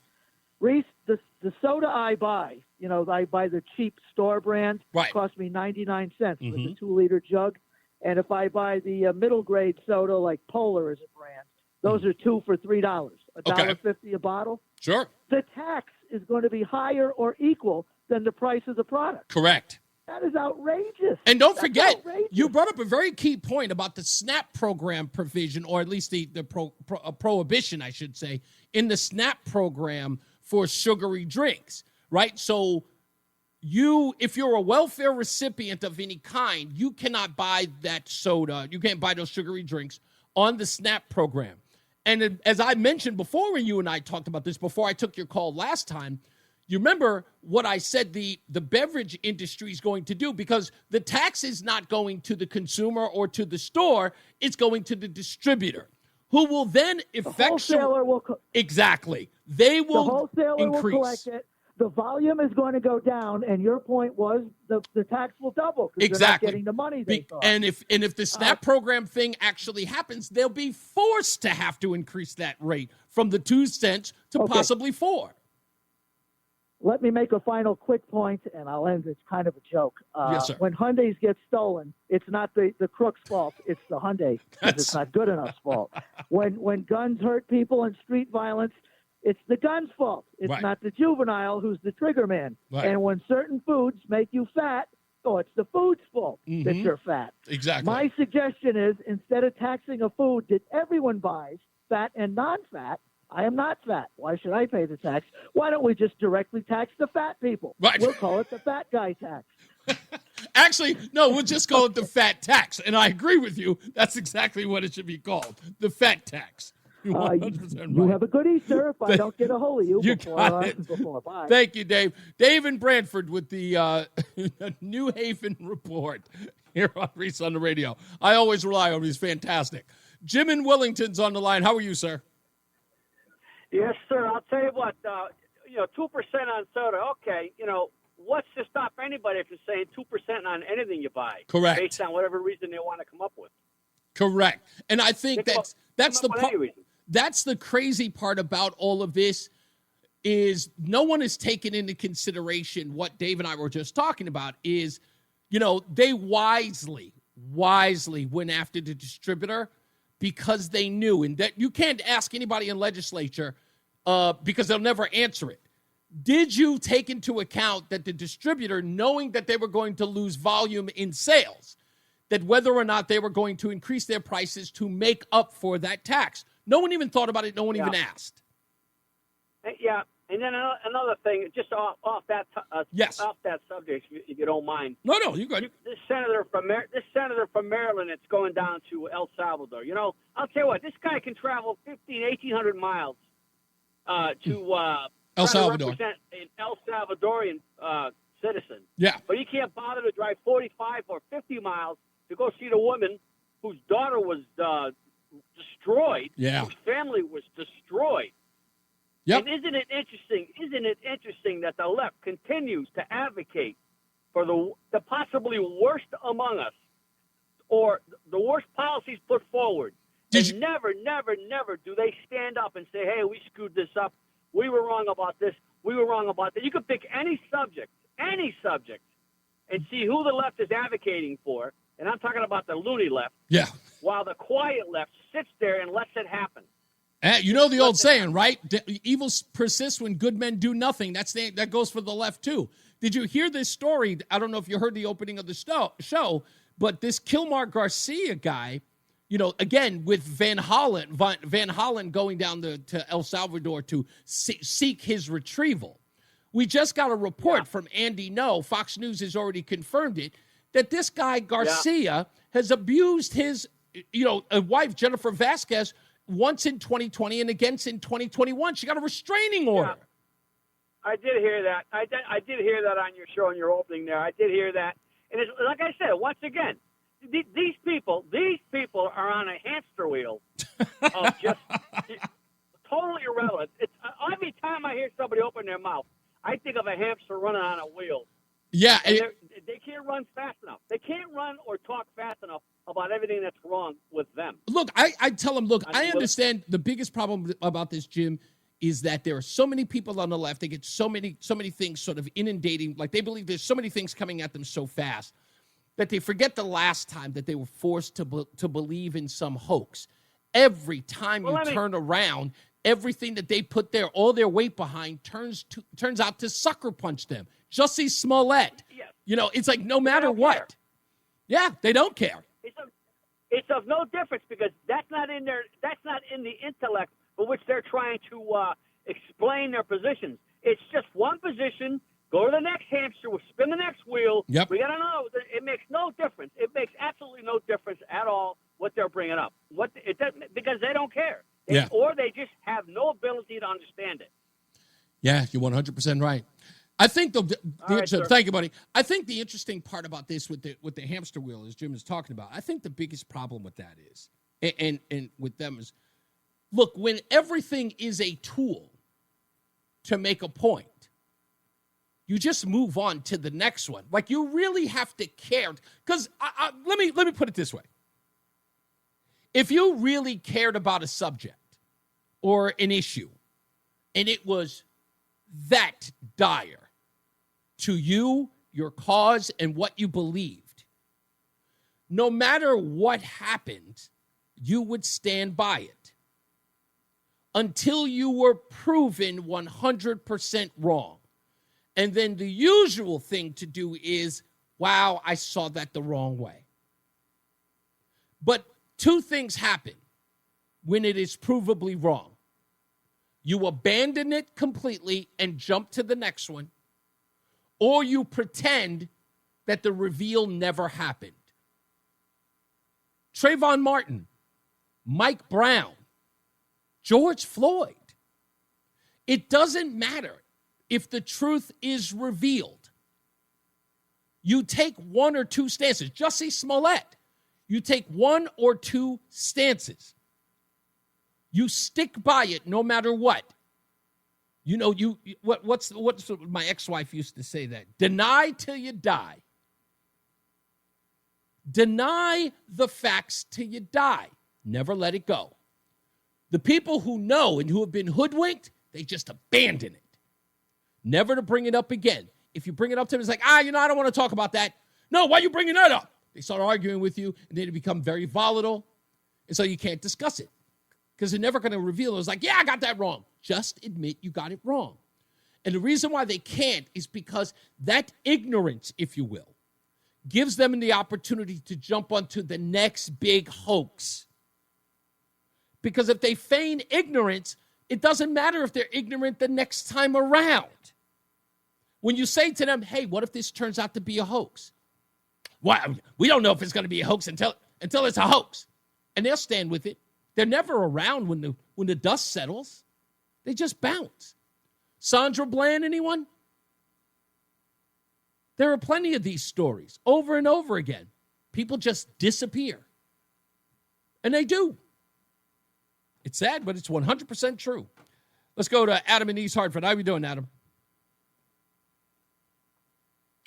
Reese, the soda I buy, I buy the cheap store brand. Right. It costs me 99 cents for the 2-liter jug. And if I buy the middle grade soda like Polar is a brand, those are 2 for $3, $1.50 a bottle. Sure. The tax is going to be higher or equal than the price of the product. Correct. That is outrageous. And don't That's forget, outrageous. you brought up a very key point about the SNAP program provision, or at least the prohibition, I should say, in the SNAP program for sugary drinks, right? So if you're a welfare recipient of any kind, you cannot buy that soda. You can't buy those sugary drinks on the SNAP program. And as I mentioned before, when you and I talked about this before I took your call last time, you remember what I said the beverage industry is going to do, because the tax is not going to the consumer or to the store. It's going to the distributor, who will then exactly. They will the wholesaler increase. will collect it. The volume is going to go down, and your point was the tax will double because they're not getting the money they thought. And if the SNAP program thing actually happens, they'll be forced to have to increase that rate from the 2 cents to possibly 4. Let me make a final quick point, and I'll end. It's kind of a joke. Yes, sir. When Hyundais get stolen, it's not the crook's fault. It's the Hyundai. It's not good enough's fault. When guns hurt people in street violence, it's the gun's fault. It's not the juvenile who's the trigger man. Right. And when certain foods make you fat, it's the food's fault that you're fat. Exactly. My suggestion is, instead of taxing a food that everyone buys, fat and non-fat, I am not fat. Why should I pay the tax? Why don't we just directly tax the fat people? Right. We'll call it the fat guy tax. Actually, no, we'll just call it the fat tax. And I agree with you. That's exactly what it should be called, the fat tax. You're 100% You right. have a good Easter if I don't get a hold of you, before. Bye. Thank you, Dave. Dave in Brantford with the New Haven report here on Reese on the radio. I always rely on him. He's fantastic. Jim in Wellington's on the line. How are you, sir? Yes, sir. I'll tell you what, 2% on soda. Okay, what's to stop anybody from saying 2% on anything you buy? Correct. Based on whatever reason they want to come up with. Correct. And I think that's the up with part. any reason. That's the crazy part about all of this, is no one is taking into consideration what Dave and I were just talking about is, they wisely went after the distributor because they knew, and that you can't ask anybody in legislature because they'll never answer it. Did you take into account that the distributor, knowing that they were going to lose volume in sales, that whether or not they were going to increase their prices to make up for that tax? No one even thought about it. No one even asked. Yeah, and then another thing, just off that subject, if you don't mind. No, you good. This senator from Maryland that's going down to El Salvador. I'll tell you what, this guy can travel 1,800 miles to El Salvador, represent an El Salvadorian citizen. Yeah, but he can't bother to drive 45 or 50 miles to go see the woman whose daughter was destroyed. Yeah, whose family was destroyed. Yep. And isn't it interesting that the left continues to advocate for the possibly worst among us, or the worst policies put forward? Never do they stand up and say, hey, we screwed this up. We were wrong about this. We were wrong about that. You could pick any subject, and see who the left is advocating for. And I'm talking about the loony left. Yeah. While the quiet left sits there and lets it happen. You know the old saying, right? Evil persists when good men do nothing. That goes for the left, too. Did you hear this story? I don't know if you heard the opening of the show, but this Kilmar Garcia guy, again, with Van Hollen going down to El Salvador to seek his retrieval. We just got a report from Andy No, Fox News has already confirmed it, that this guy Garcia has abused his, wife, Jennifer Vasquez, once in 2020 and again in 2021. She got a restraining order. I did hear that. I did hear that on your show in your opening there. I did hear that. And it's, like I said, once again, these people are on a hamster wheel of just totally irrelevant. It's every time I hear somebody open their mouth, I think of a hamster running on a wheel. Yeah. They can't run fast enough. They can't run or talk fast enough about everything that's wrong with them. Look, I tell them, look, I understand the biggest problem about this, Jim, is that there are so many people on the left. They get so many things sort of inundating. Like they believe there's so many things coming at them so fast that they forget the last time that they were forced to believe in some hoax. Every time turn around, everything that they put all their weight behind turns out to sucker punch them. Jussie Smollett. Yes. It's like no matter what. Care. Yeah, they don't care. It's of no difference because that's not in the intellect for which they're trying to explain their positions. It's just one position. Go to the next hamster. We'll spin the next wheel. Yep. We got to know. It makes no difference. It makes absolutely no difference at all what they're bringing up. It doesn't, because they don't care. Or they just have no ability to understand it. Yeah, you're 100% right. I think thank you, buddy. I think the interesting part about this with the hamster wheel, as Jim is talking about, I think the biggest problem with that is, and with them is, look, when everything is a tool to make a point, you just move on to the next one. Like you really have to care. Because let me put it this way: if you really cared about a subject or an issue, and it was that dire to you, your cause, and what you believed, no matter what happened, you would stand by it until you were proven 100% wrong. And then the usual thing to do is, wow, I saw that the wrong way. But two things happen when it is provably wrong. You abandon it completely and jump to the next one, or you pretend that the reveal never happened. Trayvon Martin, Mike Brown, George Floyd. It doesn't matter if the truth is revealed. You take one or two stances. Jussie Smollett, you take one or two stances. You stick by it no matter what. What's my ex-wife used to say that? Deny till you die. Deny the facts till you die. Never let it go. The people who know and who have been hoodwinked, they just abandon it. Never to bring it up again. If you bring it up to them, it's like, I don't want to talk about that. No, why are you bringing that up? They start arguing with you, and then it become very volatile, and so you can't discuss it because they're never going to reveal it. It's like, yeah, I got that wrong. Just admit you got it wrong. And the reason why they can't is because that ignorance, if you will, gives them the opportunity to jump onto the next big hoax. Because if they feign ignorance, it doesn't matter if they're ignorant the next time around. When you say to them, hey, what if this turns out to be a hoax? Well, we don't know if it's going to be a hoax until it's a hoax. And they'll stand with it. They're never around when the dust settles. They just bounce. Sandra Bland, anyone? There are plenty of these stories over and over again. People just disappear. And they do. It's sad, but it's 100% true. Let's go to Adam in East Hartford. How are you doing, Adam?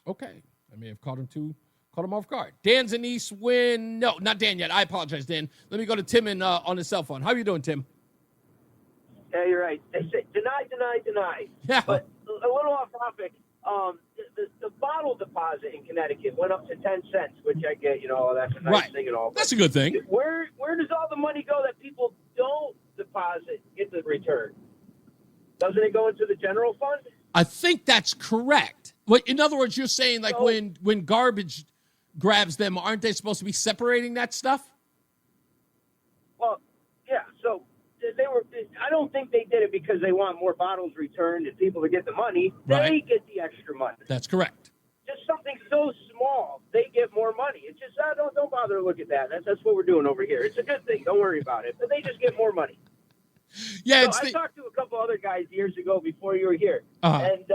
Okay. I may have caught him off guard. Dan's in East Wind. No, not Dan yet. I apologize, Dan. Let me go to Tim on his cell phone. How are you doing, Tim? Yeah, you're right. They say deny. Yeah. But a little off topic. The bottle deposit in Connecticut went up to 10 cents, which I get, that's a nice thing and all. That's a good thing. Where does all the money go that people don't deposit, get the return? Doesn't it go into the general fund? I think that's correct. In other words, you're saying like when garbage grabs them, aren't they supposed to be separating that stuff? Well, yeah. So they were. I don't think they did it because they want more bottles returned and people to get the money. Right. They get the extra money. That's correct. Just something so small, they get more money. It's just don't bother to look at that. That's what we're doing over here. It's a good thing. Don't worry about it. But they just get more money. Yeah, so I talked to a couple other guys years ago before you were here, and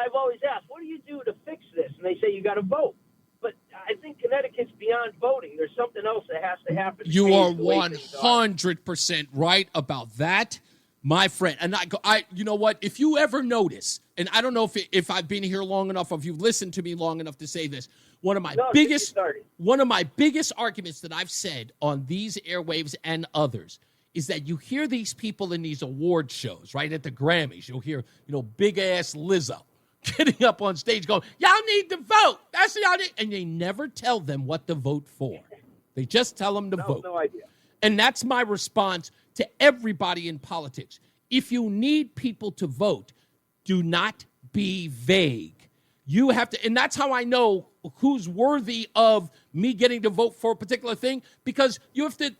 I've always asked, what do you do to fix this? And they say you got to vote. But I think Connecticut's beyond voting. There's something else that has to happen. You are 100% right about that, my friend. And I, you know what? If you ever notice, and I don't know if I've been here long enough, or if you've listened to me long enough to say this, one of my biggest arguments that I've said on these airwaves and others is that you hear these people in these award shows, right, at the Grammys. You'll hear, big ass Lizzo getting up on stage going, y'all need to vote. That's what y'all need. And they never tell them what to vote for. They just tell them to vote. No idea. And that's my response to everybody in politics. If you need people to vote, do not be vague. You have to, and that's how I know who's worthy of me getting to vote for a particular thing, because you have to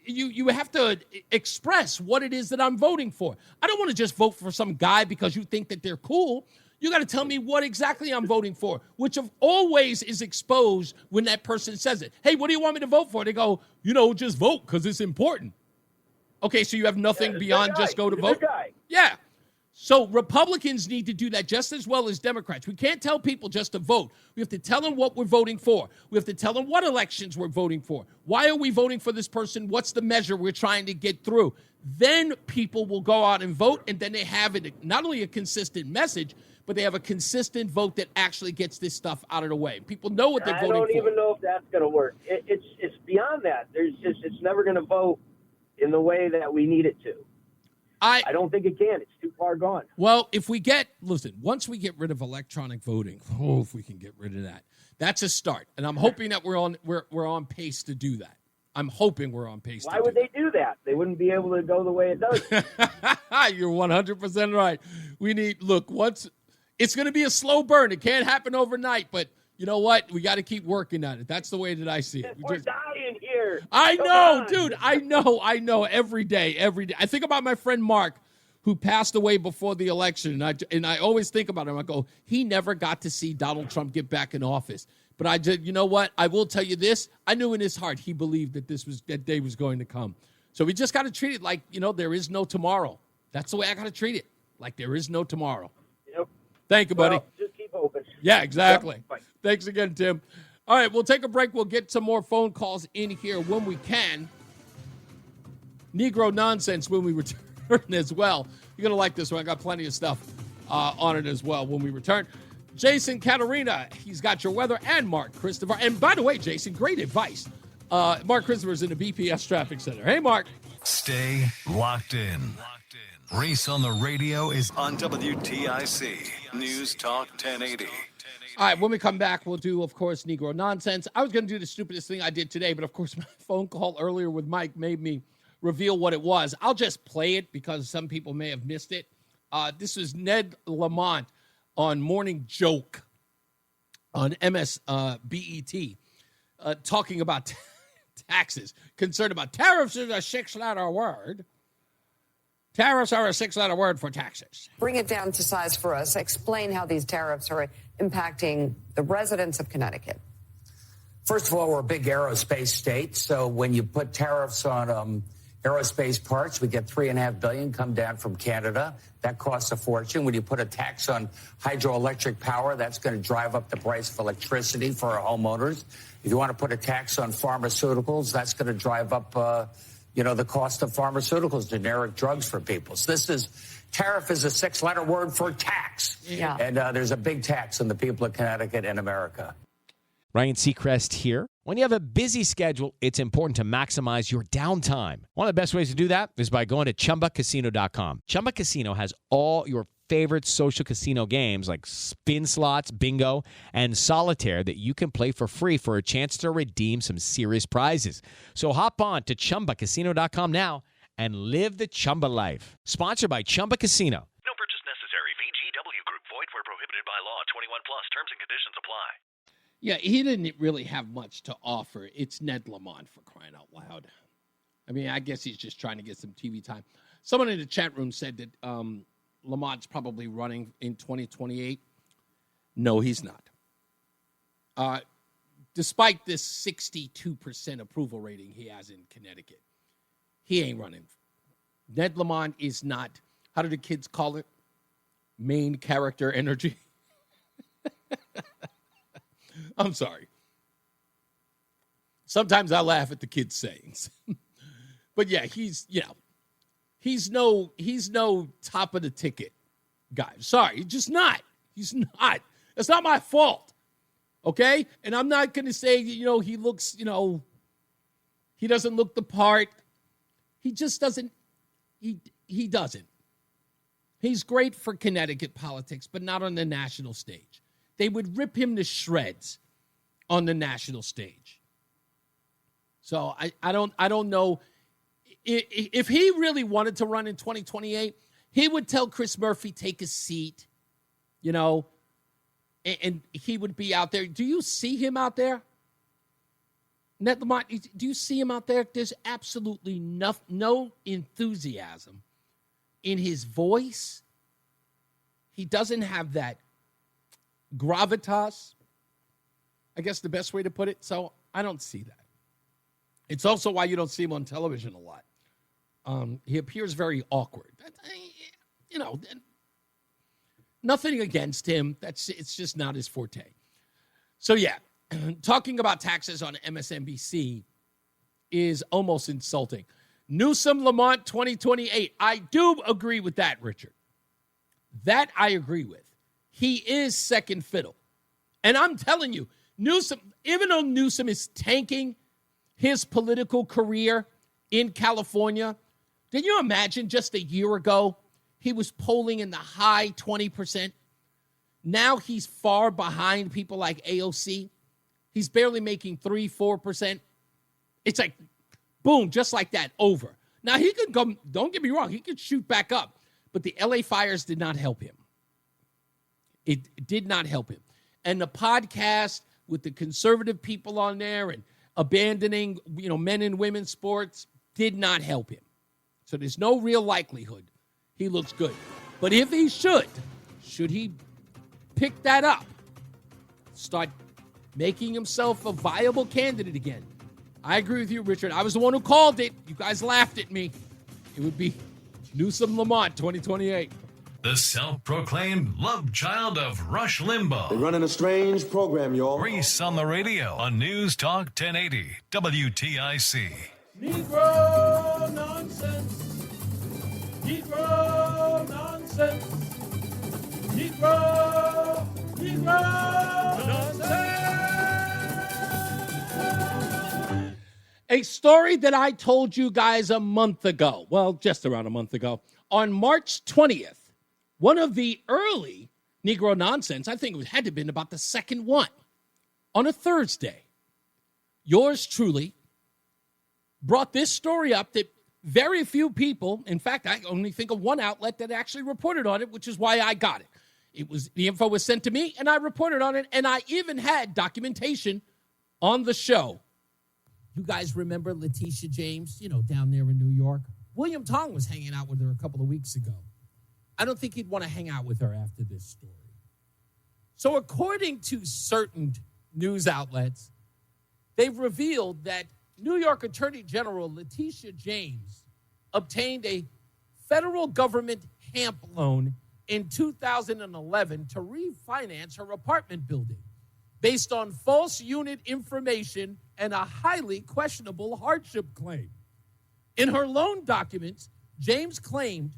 you have to express what it is that I'm voting for. I don't want to just vote for some guy because you think that they're cool. You got to tell me what exactly I'm voting for, which always is exposed when that person says it. Hey, what do you want me to vote for? They go, just vote because it's important. Okay, so you have nothing beyond just go to vote? Yeah. So Republicans need to do that just as well as Democrats. We can't tell people just to vote. We have to tell them what we're voting for. We have to tell them what elections we're voting for. Why are we voting for this person? What's the measure we're trying to get through? Then people will go out and vote, and then they have not only a consistent message, but they have a consistent vote that actually gets this stuff out of the way. People know what they're voting for. I don't even know if that's going to work. It's beyond that. It's never going to vote in the way that we need it to. I don't think it can. It's too far gone. Well, once we get rid of electronic voting, if we can get rid of that, that's a start. And I'm hoping that we're on pace to do that. I'm hoping we're on pace. Why would they do that? They wouldn't be able to go the way it does. You're 100% right. It's going to be a slow burn. It can't happen overnight, but you know what? We got to keep working on it. That's the way that I see it. We're dying here. I know, dude. I know. Every day. I think about my friend Mark, who passed away before the election, and I always think about him. I go, he never got to see Donald Trump get back in office. But you know what? I will tell you this. I knew in his heart he believed that that day was going to come. So we just got to treat it like, there is no tomorrow. That's the way I got to treat it. Like there is no tomorrow. Yep. Thank you, buddy. Well, just keep hoping. Yeah, exactly. Yep. Thanks again, Tim. All right, we'll take a break. We'll get some more phone calls in here when we can. Negro nonsense when we return as well. You're going to like this one. I got plenty of stuff on it as well when we return. Jason Katarina, he's got your weather, and Mark Christopher. And by the way, Jason, great advice. Mark Christopher's in the BPS Traffic Center. Hey, Mark. Stay locked in. Reese on the radio is on WTIC News Talk 1080. All right, when we come back, we'll do, of course, Negro nonsense. I was going to do the stupidest thing I did today, but, of course, my phone call earlier with Mike made me reveal what it was. I'll just play it because some people may have missed it. This is Ned Lamont on Morning Joke on MSBET talking about taxes, concerned about tariffs is a 6-letter word. Tariffs are a 6-letter word for taxes. Bring it down to size for us. Explain how these tariffs are impacting the residents of Connecticut. First of all, we're a big aerospace state, so when you put tariffs on aerospace parts, we get $3.5 billion come down from Canada. That costs a fortune. When you put a tax on hydroelectric power, that's going to drive up the price of electricity for our homeowners. If you want to put a tax on pharmaceuticals, that's going to drive up the cost of pharmaceuticals, generic drugs for people. So tariff is a 6-letter word for tax. Yeah. And there's a big tax on the people of Connecticut and America. Ryan Seacrest here. When you have a busy schedule, it's important to maximize your downtime. One of the best ways to do that is by going to ChumbaCasino.com. Chumba Casino has all your favorite social casino games like spin slots, bingo, and solitaire that you can play for free for a chance to redeem some serious prizes. So hop on to ChumbaCasino.com now and live the Chumba life. Sponsored by Chumba Casino. No purchase necessary. VGW Group. Void where prohibited by law. 21 plus. Terms and conditions apply. Yeah, he didn't really have much to offer. It's Ned Lamont, for crying out loud. I mean, I guess he's just trying to get some TV time. Someone in the chat room said that Lamont's probably running in 2028. No, he's not. Despite this 62% approval rating he has in Connecticut, he ain't running. Ned Lamont is not, how do the kids call it? Main character energy. I'm sorry. Sometimes I laugh at the kids' sayings. But yeah, he's no top of the ticket guy. Sorry, he's just not. He's not. That's not my fault. Okay? And I'm not going to say, he looks, he doesn't look the part. He just doesn't. He doesn't. He's great for Connecticut politics, but not on the national stage. They would rip him to shreds on the national stage. So I don't know. If he really wanted to run in 2028, he would tell Chris Murphy, take a seat, and he would be out there. Do you see him out there? Ned Lamont, do you see him out there? There's absolutely no enthusiasm in his voice. He doesn't have that gravitas, I guess the best way to put it. So I don't see that. It's also why you don't see him on television a lot. He appears very awkward. Nothing against him. It's just not his forte. So yeah, talking about taxes on MSNBC is almost insulting. Newsom Lamont 2028. I do agree with that, Richard. That I agree with. He is second fiddle. And I'm telling you, Newsom, even though Newsom is tanking his political career in California, can you imagine just a year ago, he was polling in the high 20%. Now he's far behind people like AOC. He's barely making 3-4%. It's like, boom, just like that, over. Now he could go, don't get me wrong, he could shoot back up, but the LA fires did not help him. It did not help him. And the podcast with the conservative people on there and abandoning, men and women's sports did not help him. So there's no real likelihood he looks good. But if he should he pick that up, start making himself a viable candidate again? I agree with you, Richard. I was the one who called it. You guys laughed at me. It would be Newsom Lamont 2028. The self-proclaimed love child of Rush Limbaugh. They're running a strange program, y'all. Reese on the radio on NewsTalk 1080 WTIC. Negro nonsense. Negro nonsense. Negro nonsense. A story that I told you guys a month ago. Well, just around a month ago. On March 20th, one of the early Negro nonsense, I think it had to have been about the second one, on a Thursday, yours truly brought this story up that very few people, in fact, I only think of one outlet that actually reported on it, which is why I got it. The info was sent to me, and I reported on it, and I even had documentation on the show. You guys remember Leticia James, down there in New York? William Tong was hanging out with her a couple of weeks ago. I don't think he'd want to hang out with her after this story. So according to certain news outlets, they've revealed that New York Attorney General Leticia James obtained a federal government HAMP loan in 2011 to refinance her apartment building based on false unit information and a highly questionable hardship claim. In her loan documents, James claimed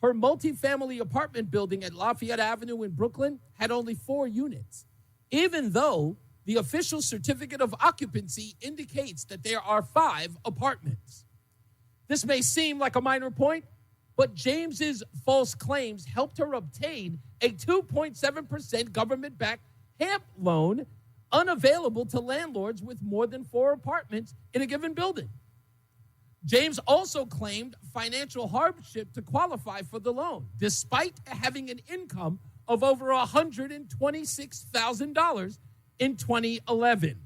her multifamily apartment building at Lafayette Avenue in Brooklyn had only 4 units, even though the official certificate of occupancy indicates that there are 5 apartments. This may seem like a minor point, but James's false claims helped her obtain a 2.7% government-backed HAMP loan unavailable to landlords with more than 4 apartments in a given building. James also claimed financial hardship to qualify for the loan, despite having an income of over $126,000 in 2011.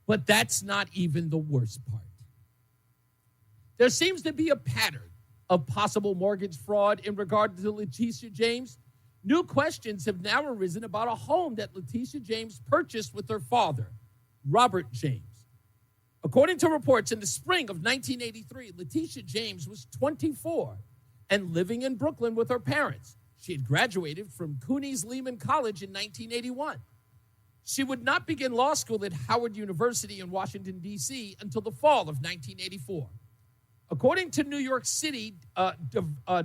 But that's not even the worst part. There seems to be a pattern of possible mortgage fraud in regard to Leticia James. New questions have now arisen about a home that Leticia James purchased with her father, Robert James. According to reports, in the spring of 1983, Leticia James was 24 and living in Brooklyn with her parents. She had graduated from Cooney's Lehman College in 1981. She would not begin law school at Howard University in Washington, D.C. until the fall of 1984. According to New York City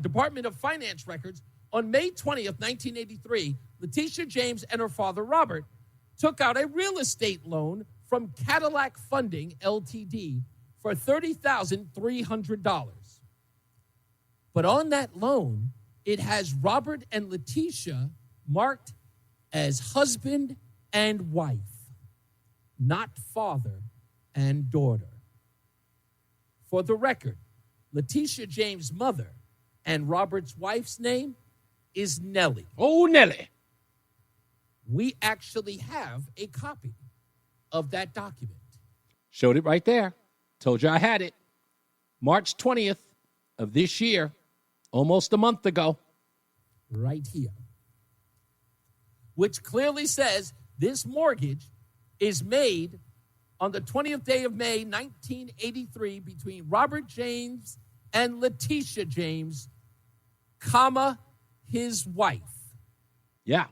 Department of Finance records, on May 20th, 1983, Leticia James and her father, Robert, took out a real estate loan from Cadillac Funding, Ltd., for $30,300. But on that loan, it has Robert and Leticia marked as husband and wife, not father and daughter. For the record, Leticia James' mother and Robert's wife's name is Nellie. Oh, Nellie. We actually have a copy of that document. Showed it right there. Told you I had it. March 20th of this year, almost a month ago. Right here. Which clearly says this mortgage is made on the 20th day of May, 1983, between Robert James and Leticia James, comma, his wife. Yeah.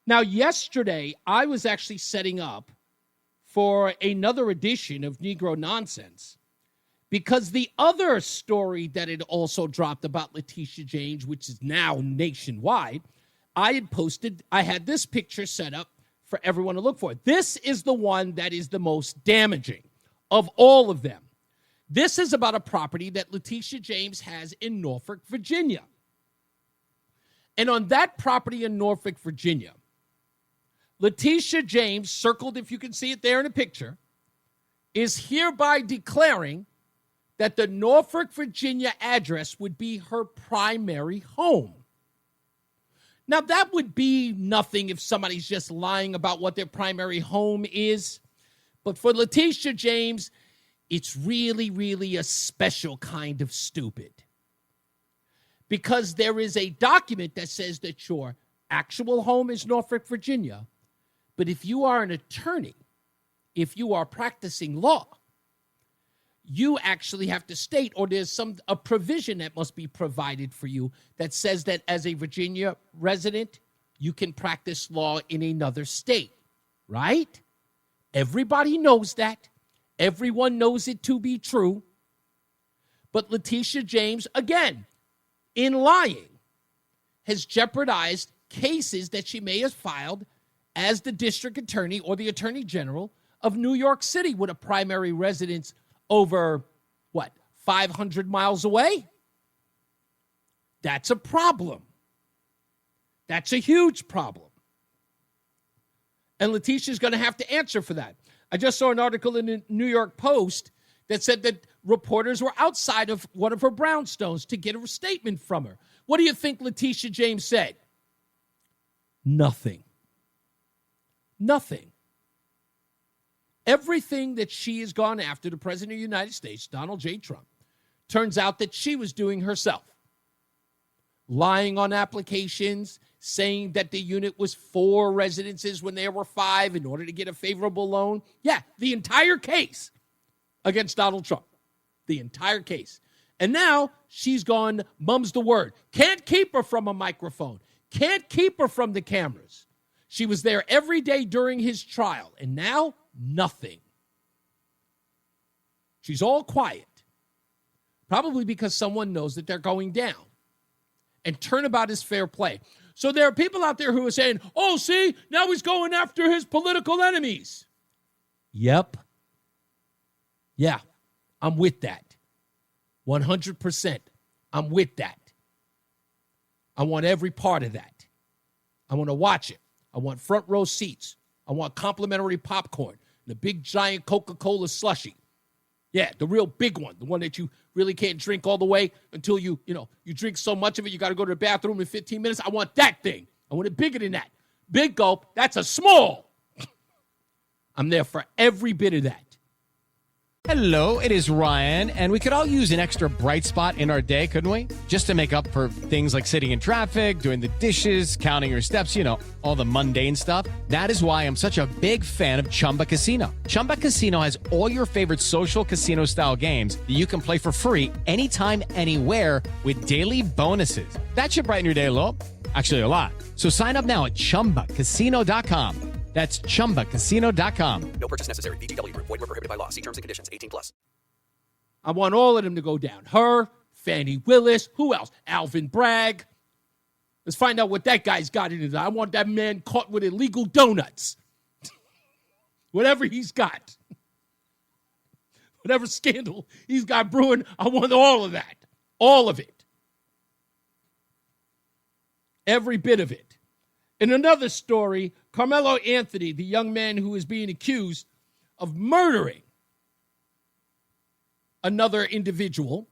Now, yesterday, I was actually setting up for another edition of Negro Nonsense because the other story that had also dropped about Leticia James, which is now nationwide, I had this picture set up for everyone to look for. This is the one that is the most damaging of all of them. This is about a property that Leticia James has in Norfolk, Virginia. And on that property in Norfolk, Virginia, Leticia James, circled if you can see it there in a picture, is hereby declaring that the Norfolk, Virginia address would be her primary home. Now, that would be nothing if somebody's just lying about what their primary home is. But for Leticia James, it's really, really a special kind of stupid. Because there is a document that says that your actual home is Norfolk, Virginia. But if you are an attorney, if you are practicing law, you actually have to state, or there's a provision that must be provided for you that says that as a Virginia resident, you can practice law in another state, right? Everybody knows that. Everyone knows it to be true. But Leticia James, again, in lying, has jeopardized cases that she may have filed as the district attorney or the attorney general of New York City with a primary residence over, 500 miles away? That's a problem. That's a huge problem. And Leticia's going to have to answer for that. I just saw an article in the New York Post that said that reporters were outside of one of her brownstones to get a statement from her. What do you think Leticia James said? Nothing. Nothing. Everything that she has gone after the President of the United States, Donald J. Trump, turns out that she was doing herself. Lying on applications, saying that the unit was 4 residences when there were 5 in order to get a favorable loan. Yeah, the entire case against Donald Trump. The entire case. And now she's gone, mum's the word. Can't keep her from a microphone. Can't keep her from the cameras. She was there every day during his trial. And now, nothing. She's all quiet. Probably because someone knows that they're going down. And turnabout is fair play. So there are people out there who are saying, oh, see, now he's going after his political enemies. Yep. Yeah, I'm with that. 100%. I'm with that. I want every part of that. I want to watch it. I want front row seats. I want complimentary popcorn, the big giant Coca-Cola slushie. Yeah, the real big one, the one that you really can't drink all the way until you drink so much of it, you got to go to the bathroom in 15 minutes. I want that thing. I want it bigger than that. Big gulp, that's a small. I'm there for every bit of that. Hello, it is Ryan, and we could all use an extra bright spot in our day, couldn't we? Just to make up for things like sitting in traffic, doing the dishes, counting your steps, all the mundane stuff. That is why I'm such a big fan of Chumba Casino. Chumba Casino has all your favorite social casino-style games that you can play for free anytime, anywhere with daily bonuses. That should brighten your day a little. Actually, a lot. So sign up now at ChumbaCasino.com. That's ChumbaCasino.com. No purchase necessary. VGW Group. Void where prohibited by law. See terms and conditions. 18+. I want all of them to go down. Her, Fannie Willis, who else? Alvin Bragg. Let's find out what that guy's got into. I want that man caught with illegal donuts. Whatever he's got. Whatever scandal he's got brewing, I want all of that. All of it. Every bit of it. In another story, Karmelo Anthony, the young man who is being accused of murdering another individual,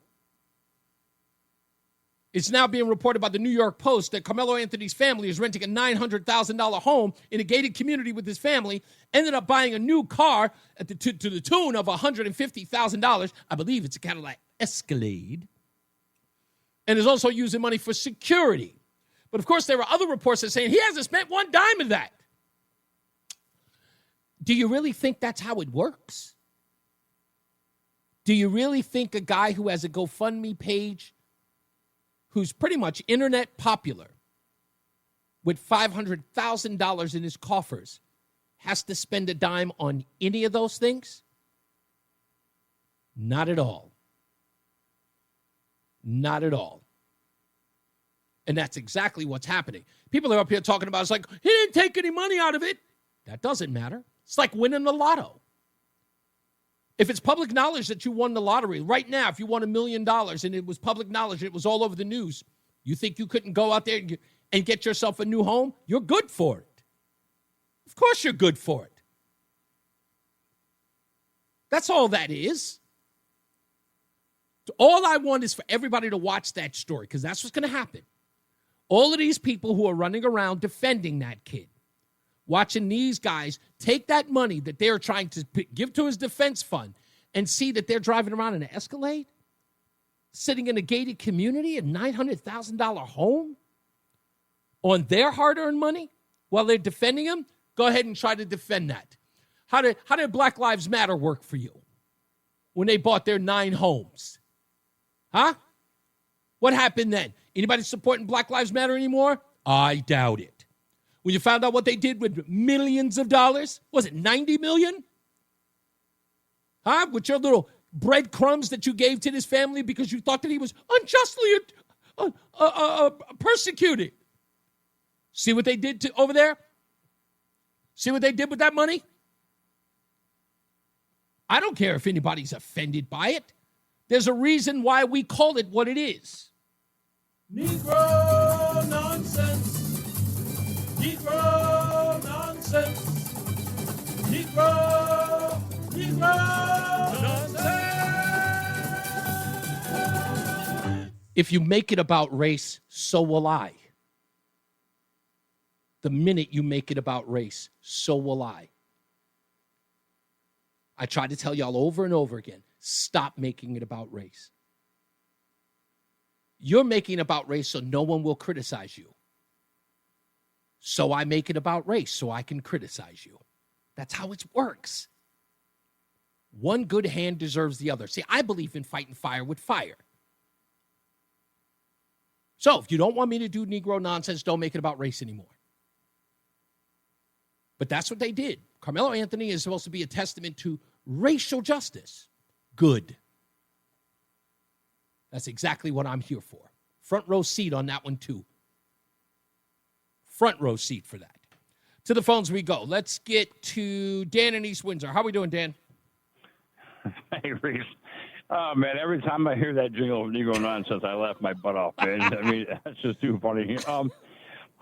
it's now being reported by the New York Post that Karmelo Anthony's family is renting a $900,000 home in a gated community with his family, ended up buying a new car to the tune of $150,000. I believe it's a Cadillac Escalade. And is also using money for security. But, of course, there were other reports that saying he hasn't spent one dime of that. Do you really think that's how it works? Do you really think a guy who has a GoFundMe page, who's pretty much internet popular, with $500,000 in his coffers, has to spend a dime on any of those things? Not at all. Not at all. And that's exactly what's happening. People are up here talking about, it's like, he didn't take any money out of it. That doesn't matter. It's like winning the lotto. If it's public knowledge that you won the lottery, right now, if you won $1 million and it was public knowledge, it was all over the news, you think you couldn't go out there and get yourself a new home? You're good for it. Of course you're good for it. That's all that is. All I want is for everybody to watch that story, because that's what's going to happen. All of these people who are running around defending that kid, watching these guys take that money that they're trying to give to his defense fund and see that they're driving around in an Escalade, sitting in a gated community, a $900,000 home on their hard-earned money while they're defending him. Go ahead and try to defend that. How did Black Lives Matter work for you when they bought their 9 homes? Huh? What happened then? Anybody supporting Black Lives Matter anymore? I doubt it. When you found out what they did with millions of dollars, was it 90 million? Huh? With your little breadcrumbs that you gave to this family because you thought that he was unjustly persecuted. See what they did over there? See what they did with that money? I don't care if anybody's offended by it. There's a reason why we call it what it is. Negro nonsense. Negro nonsense. Negro nonsense. If you make it about race, so will I. The minute you make it about race, so will I. I try to tell y'all over and over again, stop making it about race. You're making it about race so no one will criticize you. So I make it about race so I can criticize you. That's how it works. One good hand deserves the other. See, I believe in fighting fire with fire. So if you don't want me to do Negro nonsense, don't make it about race anymore. But that's what they did. Karmelo Anthony is supposed to be a testament to racial justice. Good. That's exactly what I'm here for. Front row seat on that one, too. Front row seat for that. To the phones we go. Let's get to Dan in East Windsor. How are we doing, Dan? Hey, Reese. Oh, man, every time I hear that jingle of Negro nonsense, I laugh my butt off, man. I mean, that's just too funny.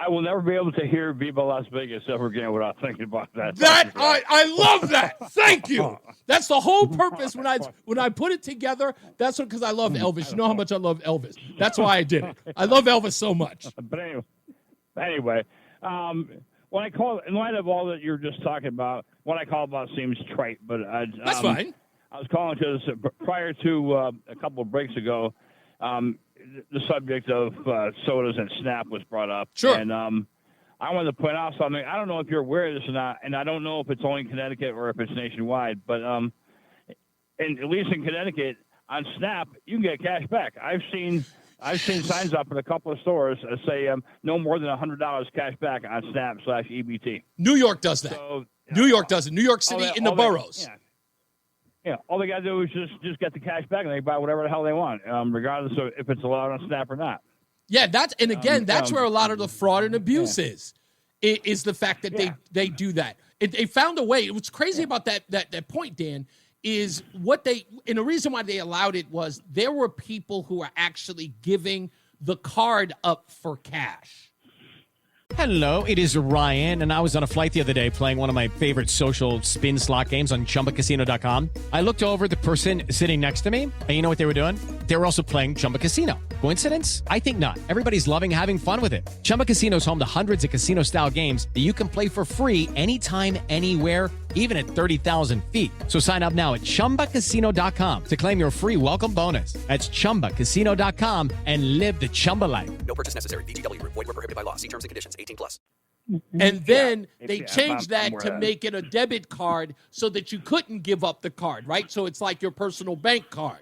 I will never be able to hear Viva Las Vegas ever again without thinking about that. I love that. Thank you. That's the whole purpose when I put it together. That's because I love Elvis. You know how much I love Elvis. That's why I did it. I love Elvis so much. But anyway, when I call, in light of all that you're just talking about, what I call about seems trite, but that's fine. I was calling because prior to a couple of breaks ago, the subject of sodas and SNAP was brought up. Sure. And I wanted to point out something. I don't know if you're aware of this or not, and I don't know if it's only in Connecticut or if it's nationwide, but at least in Connecticut, on SNAP, you can get cash back. I've seen signs up in a couple of stores that say no more than $100 cash back on SNAP/EBT. New York does that. So, New York does it. New York City in the boroughs. Yeah, all they got to do is just get the cash back, and they buy whatever the hell they want, regardless of if it's allowed on SNAP or not. Yeah, that's where a lot of the fraud and abuse is the fact that they do that. They found a way. What's crazy about that point, Dan, is and the reason why they allowed it was there were people who are actually giving the card up for cash. Hello, it is Ryan, and I was on a flight the other day playing one of my favorite social spin slot games on ChumbaCasino.com. I looked over at the person sitting next to me, and you know what they were doing? They were also playing Chumba Casino. Coincidence? I think not. Everybody's loving having fun with it. Chumba Casino is home to hundreds of casino-style games that you can play for free anytime, anywhere, even at 30,000 feet. So sign up now at ChumbaCasino.com to claim your free welcome bonus. That's ChumbaCasino.com and live the Chumba life. No purchase necessary. VGW. Void were prohibited by law. See terms and conditions. 18+. And then they changed that to make it a debit card so that you couldn't give up the card, right? So it's like your personal bank card.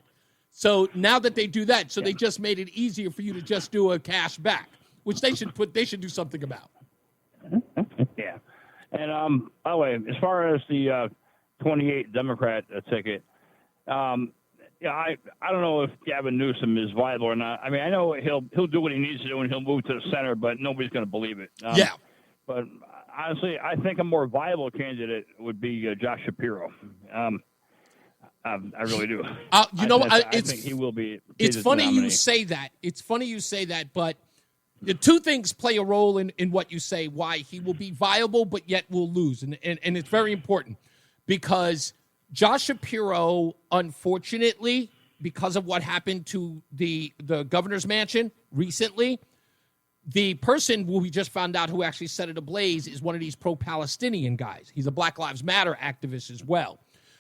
So now that they do that, they just made it easier for you to just do a cash back, which they should do something about. Yeah. And by the way, as far as the 28 Democrat ticket, I don't know if Gavin Newsom is viable or not. I mean, I know he'll do what he needs to do and he'll move to the center, but nobody's going to believe it. But honestly, I think a more viable candidate would be Josh Shapiro. I really do. I think he will be. It's funny you say that. But the two things play a role in what you say, why he will be viable, but yet will lose. And it's very important because Josh Shapiro, unfortunately, because of what happened to the governor's mansion recently, the person who we just found out who actually set it ablaze is one of these pro-Palestinian guys. He's a Black Lives Matter activist as well.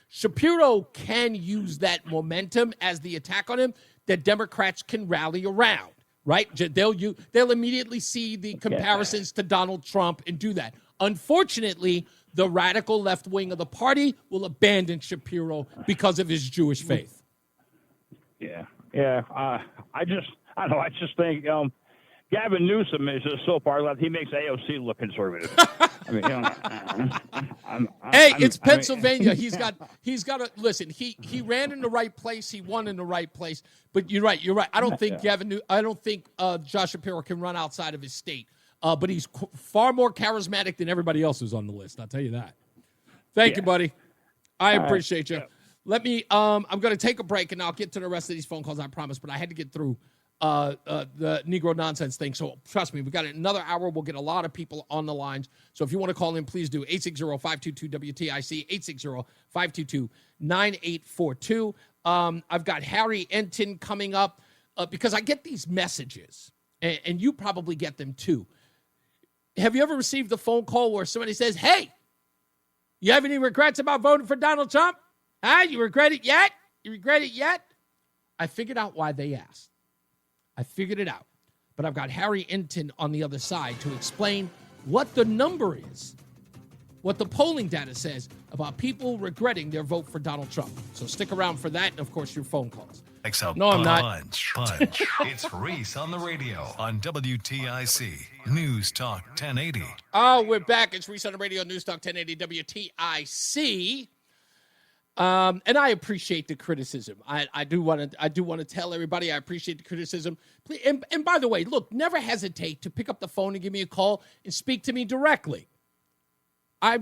Shapiro can use that momentum as the attack on him that Democrats can rally around, right? They'll immediately see the comparisons to Donald Trump and do that. Unfortunately, the radical left wing of the party will abandon Shapiro because of his Jewish faith. Yeah. I don't know. I just think Gavin Newsom is just so far left. He makes AOC look conservative. I mean, it's Pennsylvania. He's got to listen. He ran in the right place. He won in the right place. But you're right. I don't think Josh Shapiro can run outside of his state. But he's far more charismatic than everybody else who's on the list. I'll tell you that. Thank you, buddy. I appreciate you. Let me. I'm going to take a break and I'll get to the rest of these phone calls. I promise. But I had to get through the Negro nonsense thing. So trust me, we got another hour. We'll get a lot of people on the lines. So if you want to call in, please do. 860-522-WTIC, 860-522-9842. I've got Harry Enton coming up because I get these messages, and you probably get them too. Have you ever received a phone call where somebody says, hey, you have any regrets about voting for Donald Trump? You regret it yet? I figured out why they asked. I figured it out. But I've got Harry Enton on the other side to explain what the number is, what the polling data says about people regretting their vote for Donald Trump. So stick around for that and, of course, your phone calls. No, I'm not. Punch. It's Reese on the radio on WTIC News Talk 1080. Oh, we're back. It's Reese on the radio, News Talk 1080 WTIC. And I appreciate the criticism. I do want to tell everybody I appreciate the criticism. Please, and by the way, look, never hesitate to pick up the phone and give me a call and speak to me directly. I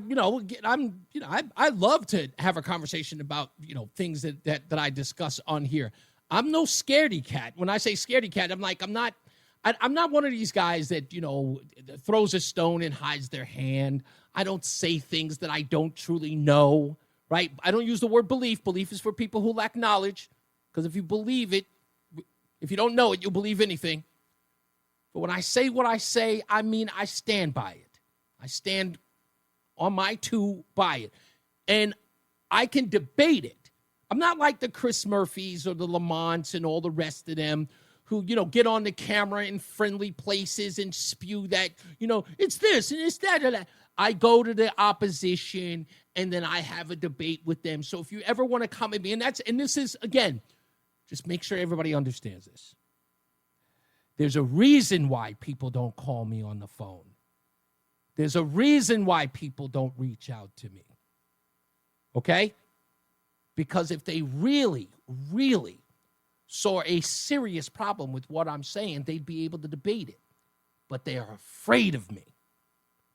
love to have a conversation about, things that I discuss on here. I'm no scaredy cat. When I say scaredy cat, I'm not one of these guys that, throws a stone and hides their hand. I don't say things that I don't truly know. Right? I don't use the word belief. Belief is for people who lack knowledge. Because if you believe it, if you don't know it, you'll believe anything. But when I say what I say, I mean I stand by it. I stand on my two by it. And I can debate it. I'm not like the Chris Murphys or the Lamonts and all the rest of them who, get on the camera in friendly places and spew that, it's this and it's that and that. I go to the opposition and then I have a debate with them. So if you ever want to come at me, and this is, again, just make sure everybody understands this. There's a reason why people don't call me on the phone. There's a reason why people don't reach out to me. Okay? Because if they really, really saw a serious problem with what I'm saying, they'd be able to debate it. But they are afraid of me.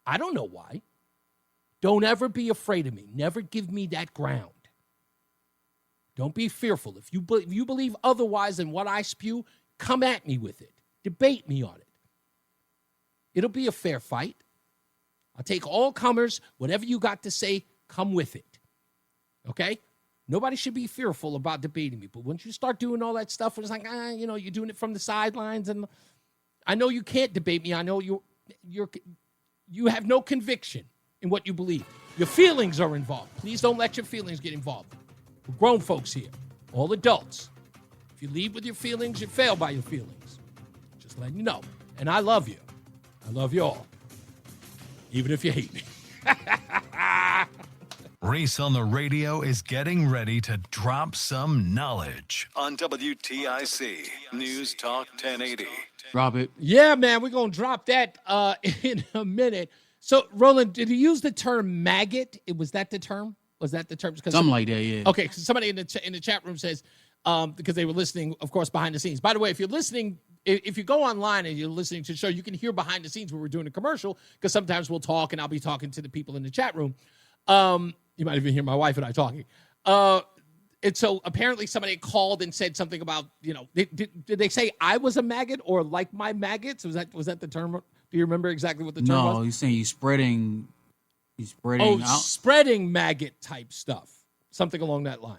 I don't know why. Don't ever be afraid of me. Never give me that ground. Don't be fearful. If you believe otherwise than what I spew, come at me with it. Debate me on it. It'll be a fair fight. I'll take all comers. Whatever you got to say, come with it. Okay? Nobody should be fearful about debating me. But once you start doing all that stuff, it's like, you're doing it from the sidelines. And I know you can't debate me. I know you have no conviction in what you believe. Your feelings are involved. Please don't let your feelings get involved. We're grown folks here, all adults. If you lead with your feelings, you fail by your feelings. Just letting you know. And I love you. I love you all, even if you hate me. Reese on the radio is getting ready to drop some knowledge on WTIC News Talk 1080. Robert. Yeah, man, we're going to drop that in a minute. So, Roland, did you use the term maggot? Was that the term? Was that the term? Something like that, yeah. Okay, because somebody in the chat room says, because they were listening, of course, behind the scenes. By the way, if you're listening, if you go online and you're listening to the show, you can hear behind the scenes where we're doing a commercial, because sometimes we'll talk and I'll be talking to the people in the chat room. You might even hear my wife and I talking. And so apparently somebody called and said something about, did they say I was a maggot or like my maggots? Was that the term? Do you remember exactly what the term was? No, he's saying he's spreading out. out. Spreading maggot type stuff. Something along that line.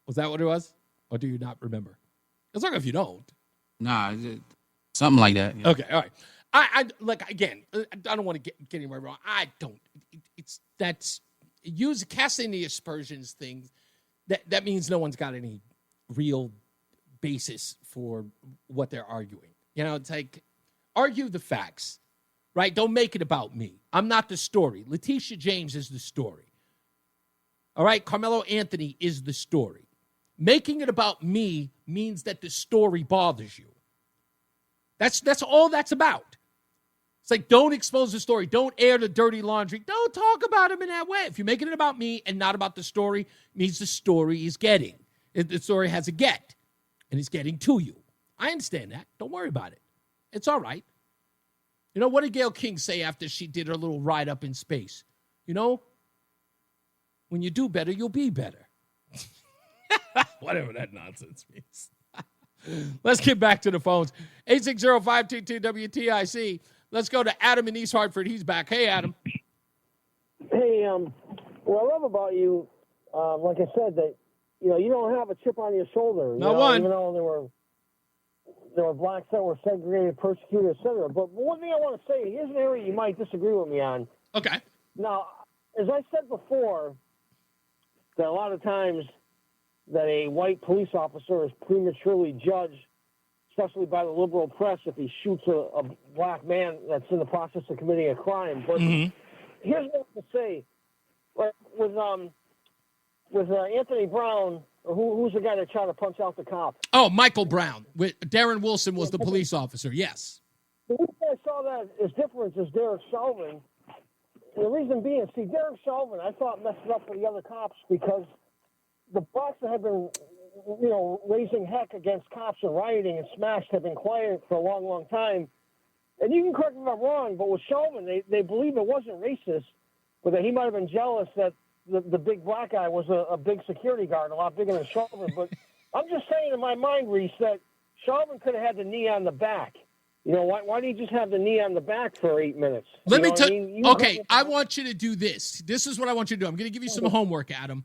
Was that what it was? Or do you not remember? It's not if you don't. Nah, something like that. Yeah. Okay, all right. I like, again, I don't want to get anywhere wrong. I don't. Casting the aspersions thing. That means no one's got any real basis for what they're arguing. It's like, argue the facts, right? Don't make it about me. I'm not the story. Leticia James is the story. All right? Karmelo Anthony is the story. Making it about me means that the story bothers you. That's all that's about. It's like, don't expose the story. Don't air the dirty laundry. Don't talk about him in that way. If you're making it about me and not about the story, it means the story is getting. The story has a get, and it's getting to you. I understand that. Don't worry about it. It's all right. What did Gayle King say after she did her little ride up in space? When you do better, you'll be better. Whatever that nonsense means. Let's get back to the phones. 860-522-WTIC. Let's go to Adam in East Hartford. He's back. Hey, Adam. Hey, what I love about you, like I said, that you don't have a chip on your shoulder. No one. Even though there were blacks that were segregated, persecuted, etc. But one thing I want to say, here's an area you might disagree with me on. Okay. Now, as I said before, that a lot of times that a white police officer is prematurely judged, especially by the liberal press, if he shoots a black man that's in the process of committing a crime. But here's what I have to say. With Anthony Brown, who's the guy that tried to punch out the cop? Oh, Michael Brown. Darren Wilson was the police officer, yes. The reason I saw that as different as Derek Chauvin, the reason being, Derek Chauvin, I thought messed it up for the other cops because the blacks that have been raising heck against cops and rioting and smashed have been quiet for a long, long time. And you can correct me if I'm wrong, but with Chauvin, they believe it wasn't racist, but that he might have been jealous that the big black guy was a big security guard, a lot bigger than Chauvin. But I'm just saying in my mind, Reese, that Chauvin could have had the knee on the back. Why do you just have the knee on the back for 8 minutes? Let me tell you. Okay, I want you to do this. This is what I want you to do. I'm going to give you some homework, Adam.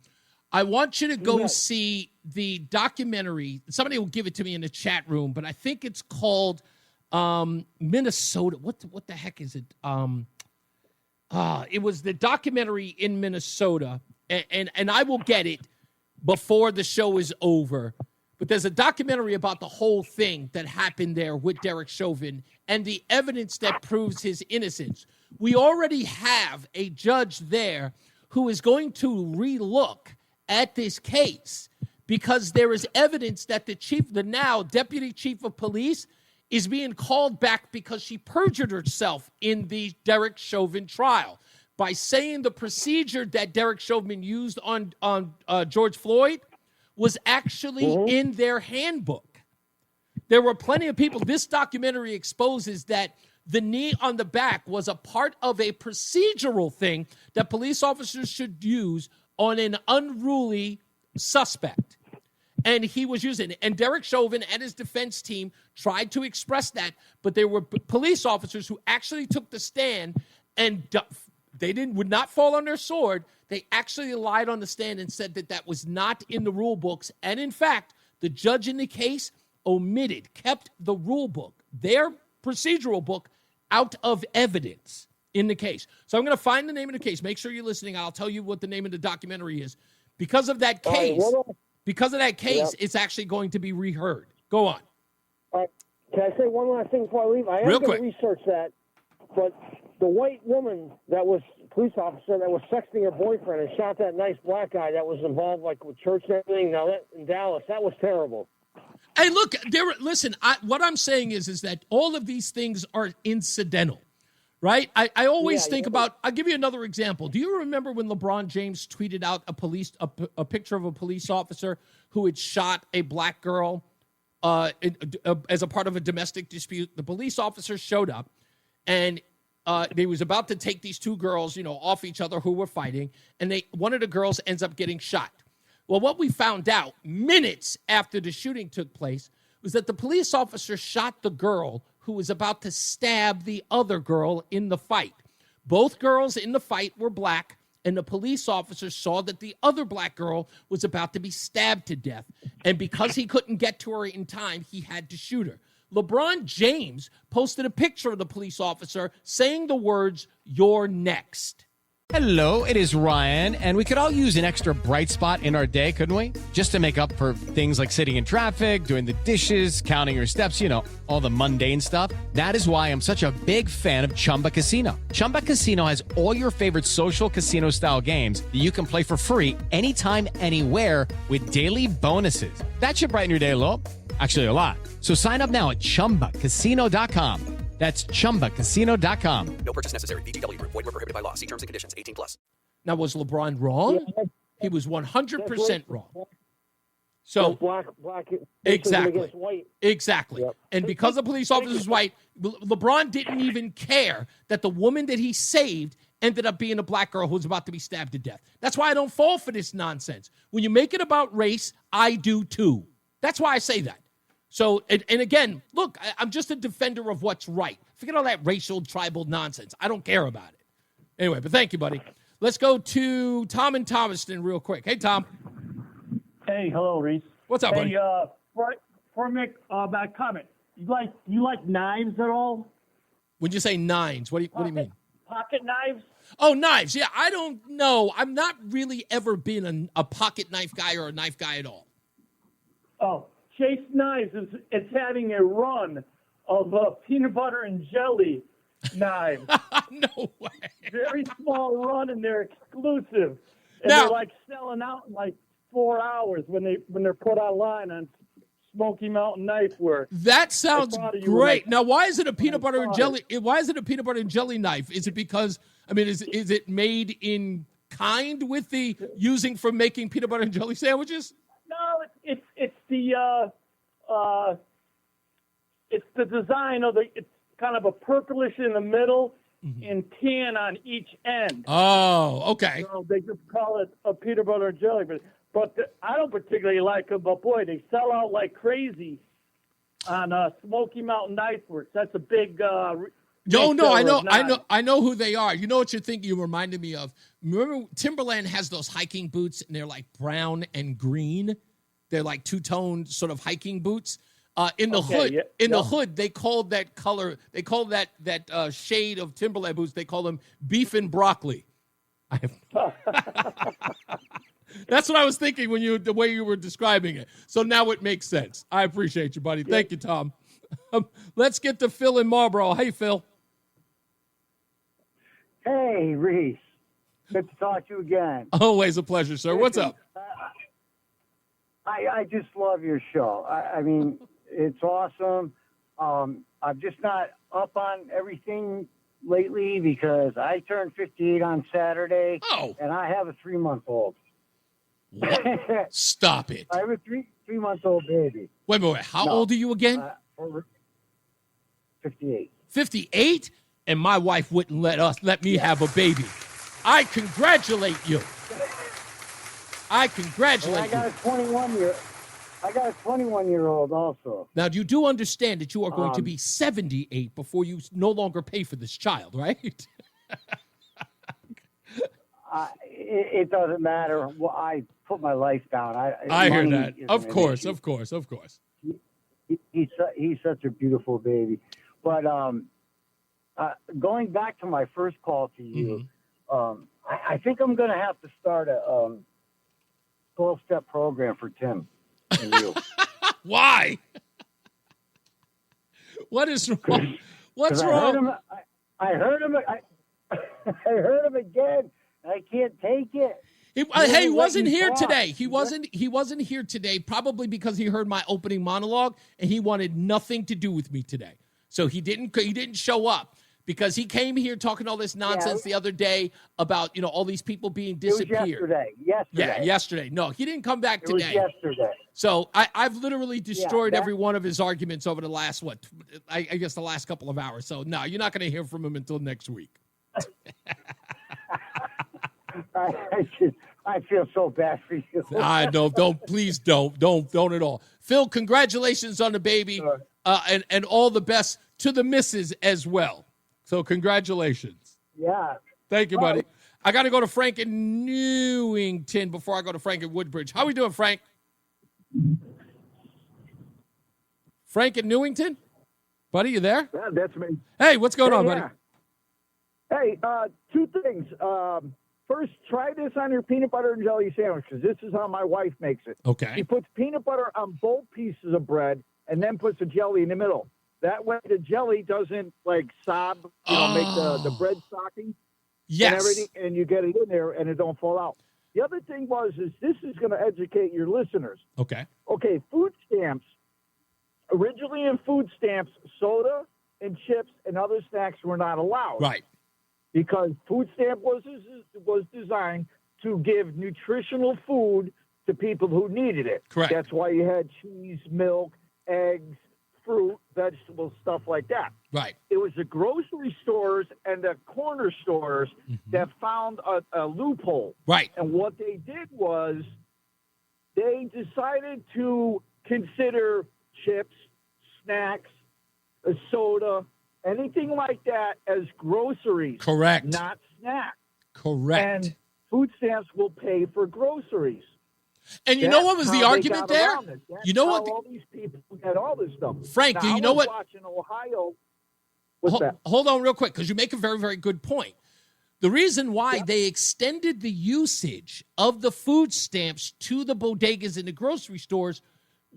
I want you to go see the documentary. Somebody will give it to me in the chat room, but I think it's called Minnesota. What the heck is it? It was the documentary in Minnesota, and I will get it. before the show is over. But there's a documentary about the whole thing that happened there with Derek Chauvin and the evidence that proves his innocence. We already have a judge there who is going to relook at this case because there is evidence that the now deputy chief of police is being called back because she perjured herself in the Derek Chauvin trial by saying the procedure that Derek Chauvin used on George Floyd was actually in their handbook. There were plenty of people. This documentary exposes that the knee on the back was a part of a procedural thing that police officers should use on an unruly suspect. And he was using it. And Derek Chauvin and his defense team tried to express that, but there were police officers who actually took the stand and they would not fall on their sword. They actually lied on the stand and said that that was not in the rule books. And in fact, the judge in the case kept the rule book, their procedural book, out of evidence in the case. So I'm going to find the name of the case. Make sure you're listening. I'll tell you what the name of the documentary is. Because of that case, it's actually going to be reheard. Go on. All right. Can I say one last thing before I leave? I am going to research that, but the white woman that was police officer that was sexting her boyfriend and shot that nice black guy that was involved with church and everything in Dallas, that was terrible. Hey, look, listen, what I'm saying is that all of these things are incidental, right? I always think about, I'll give you another example. Do you remember when LeBron James tweeted out a picture of a police officer who had shot a black girl as a part of a domestic dispute? The police officer showed up and they was about to take these two girls, off each other who were fighting, and one of the girls ends up getting shot. Well, what we found out minutes after the shooting took place was that the police officer shot the girl who was about to stab the other girl in the fight. Both girls in the fight were black, and the police officer saw that the other black girl was about to be stabbed to death. And because he couldn't get to her in time, he had to shoot her. LeBron James posted a picture of the police officer saying the words, "You're next." Hello, it is Ryan, and we could all use an extra bright spot in our day, couldn't we? Just to make up for things like sitting in traffic, doing the dishes, counting your steps, all the mundane stuff. That is why I'm such a big fan of Chumba Casino. Chumba Casino has all your favorite social casino-style games that you can play for free anytime, anywhere with daily bonuses. That should brighten your day a little. Actually, a lot. So sign up now at ChumbaCasino.com. That's ChumbaCasino.com. No purchase necessary. VGW Group. Void where prohibited by law. See terms and conditions. 18+. Now, was LeBron wrong? He was 100% wrong. So black exactly, against white. Exactly. Yep. And because the police officer was white, LeBron didn't even care that the woman that he saved ended up being a black girl who was about to be stabbed to death. That's why I don't fall for this nonsense. When you make it about race, I do too. That's why I say that. So, and again, look, I'm just a defender of what's right. Forget all that racial, tribal nonsense. I don't care about it. Anyway, but thank you, buddy. Let's go to Tom in Thomaston real quick. Hey, Tom. Hey, hello, Reese. What's up, buddy? For Mick, about comment. You like knives at all? When you say nines, what do you mean? Pocket knives? Oh, knives. Yeah, I don't know. I'm not really ever been a pocket knife guy or a knife guy at all. Oh, Chase Knives is having a run of peanut butter and jelly knives. No way. Very small run, and they're exclusive. And now, they're selling out in 4 hours when they're put online on Smoky Mountain Knife Works. That sounds great. Now, why is it a peanut butter and jelly? Why is it a peanut butter and jelly knife? Is it because is it made in kind with the using for making peanut butter and jelly sandwiches? No, it's the design of it's kind of a purplish in the middle and tan on each end. Oh, okay. So they just call it a peanut butter and jelly, but I don't particularly like them. But boy, they sell out like crazy on Smoky Mountain Knife Works. That's a big. I know who they are. You know what you're thinking? You reminded me of. Remember, Timberland has those hiking boots, and they're like brown and green. They're like two-tone sort of hiking boots. In the hood, they called that color. They called that shade of Timberland boots. They call them beef and broccoli. That's what I was thinking the way you were describing it. So now it makes sense. I appreciate you, buddy. Thank you, Tom. Let's get to Phil in Marlboro. Hey, Phil. Hey, Reese. Good to talk to you again. Always a pleasure, sir. What's up? I just love your show. I mean, it's awesome. I'm just not up on everything lately because I turned 58 on Saturday. Oh. And I have a 3-month-old. Stop it. I have a three-month-old baby. Wait. How old are you again? 58. 58? And my wife wouldn't let me have a baby. I congratulate you. I got a 21-year-old also. Now, you do understand that you are going to be 78 before you no longer pay for this child, right? It doesn't matter. Well, I put my life down. I hear that. Of course. He's such a beautiful baby. But going back to my first call to you, I think I'm going to have to start a 12-step program for Tim and you. Why? What is wrong? What's wrong? I heard him again. I can't take it. He wasn't here today. He wasn't here today, probably because he heard my opening monologue and he wanted nothing to do with me today. So he didn't show up because he came here talking all this nonsense the other day about all these people being disappeared. Yesterday. Yeah, yesterday. No, he didn't come back today. It was yesterday. So I've literally destroyed every one of his arguments over the last I guess the last couple of hours. So no, you're not going to hear from him until next week. I feel so bad for you. I know. Please don't at all. Phil, congratulations on the baby, and all the best to the missus as well. So congratulations. Yeah. Thank you, buddy. I got to go to Frank in Newington before I go to Frank in Woodbridge. How we doing, Frank? Frank in Newington? Buddy, you there? Yeah, that's me. Hey, what's going on, buddy? Hey, two things. First, try this on your peanut butter and jelly sandwich because this is how my wife makes it. Okay. She puts peanut butter on both pieces of bread and then puts the jelly in the middle. That way the jelly doesn't sob, make the bread soggy. Yes. And everything, and you get it in there and it don't fall out. The other thing is this is going to educate your listeners. Okay. Okay, food stamps. Originally in food stamps, soda and chips and other snacks were not allowed. Right. Because food stamp was designed to give nutritional food to people who needed it. Correct. That's why you had cheese, milk, eggs, fruit, vegetables, stuff like that. Right. It was the grocery stores and the corner stores that found a loophole. Right. And what they did was they decided to consider chips, snacks, a soda, anything like that as groceries. Correct. Not snacks. Correct. And food stamps will pay for groceries. And you know what was the argument there? You know what? All these people had all this stuff. Frank, now, do you know what? Watching Ohio. What's that? Hold on real quick because you make a very, very good point. The reason why they extended the usage of the food stamps to the bodegas in the grocery stores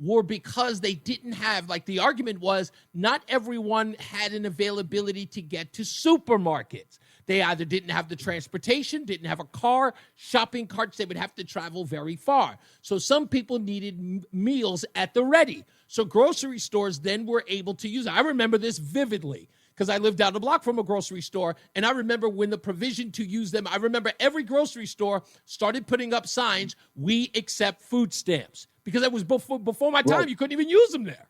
were because they didn't have, the argument was, not everyone had an availability to get to supermarkets. They either didn't have the transportation, didn't have a car, shopping carts. They would have to travel very far. So some people needed meals at the ready. So grocery stores then were able to use it. I remember this vividly because I lived down the block from a grocery store, and I remember when the provision to use them, I remember every grocery store started putting up signs, "We accept food stamps," because that was before my time. Right. You couldn't even use them there.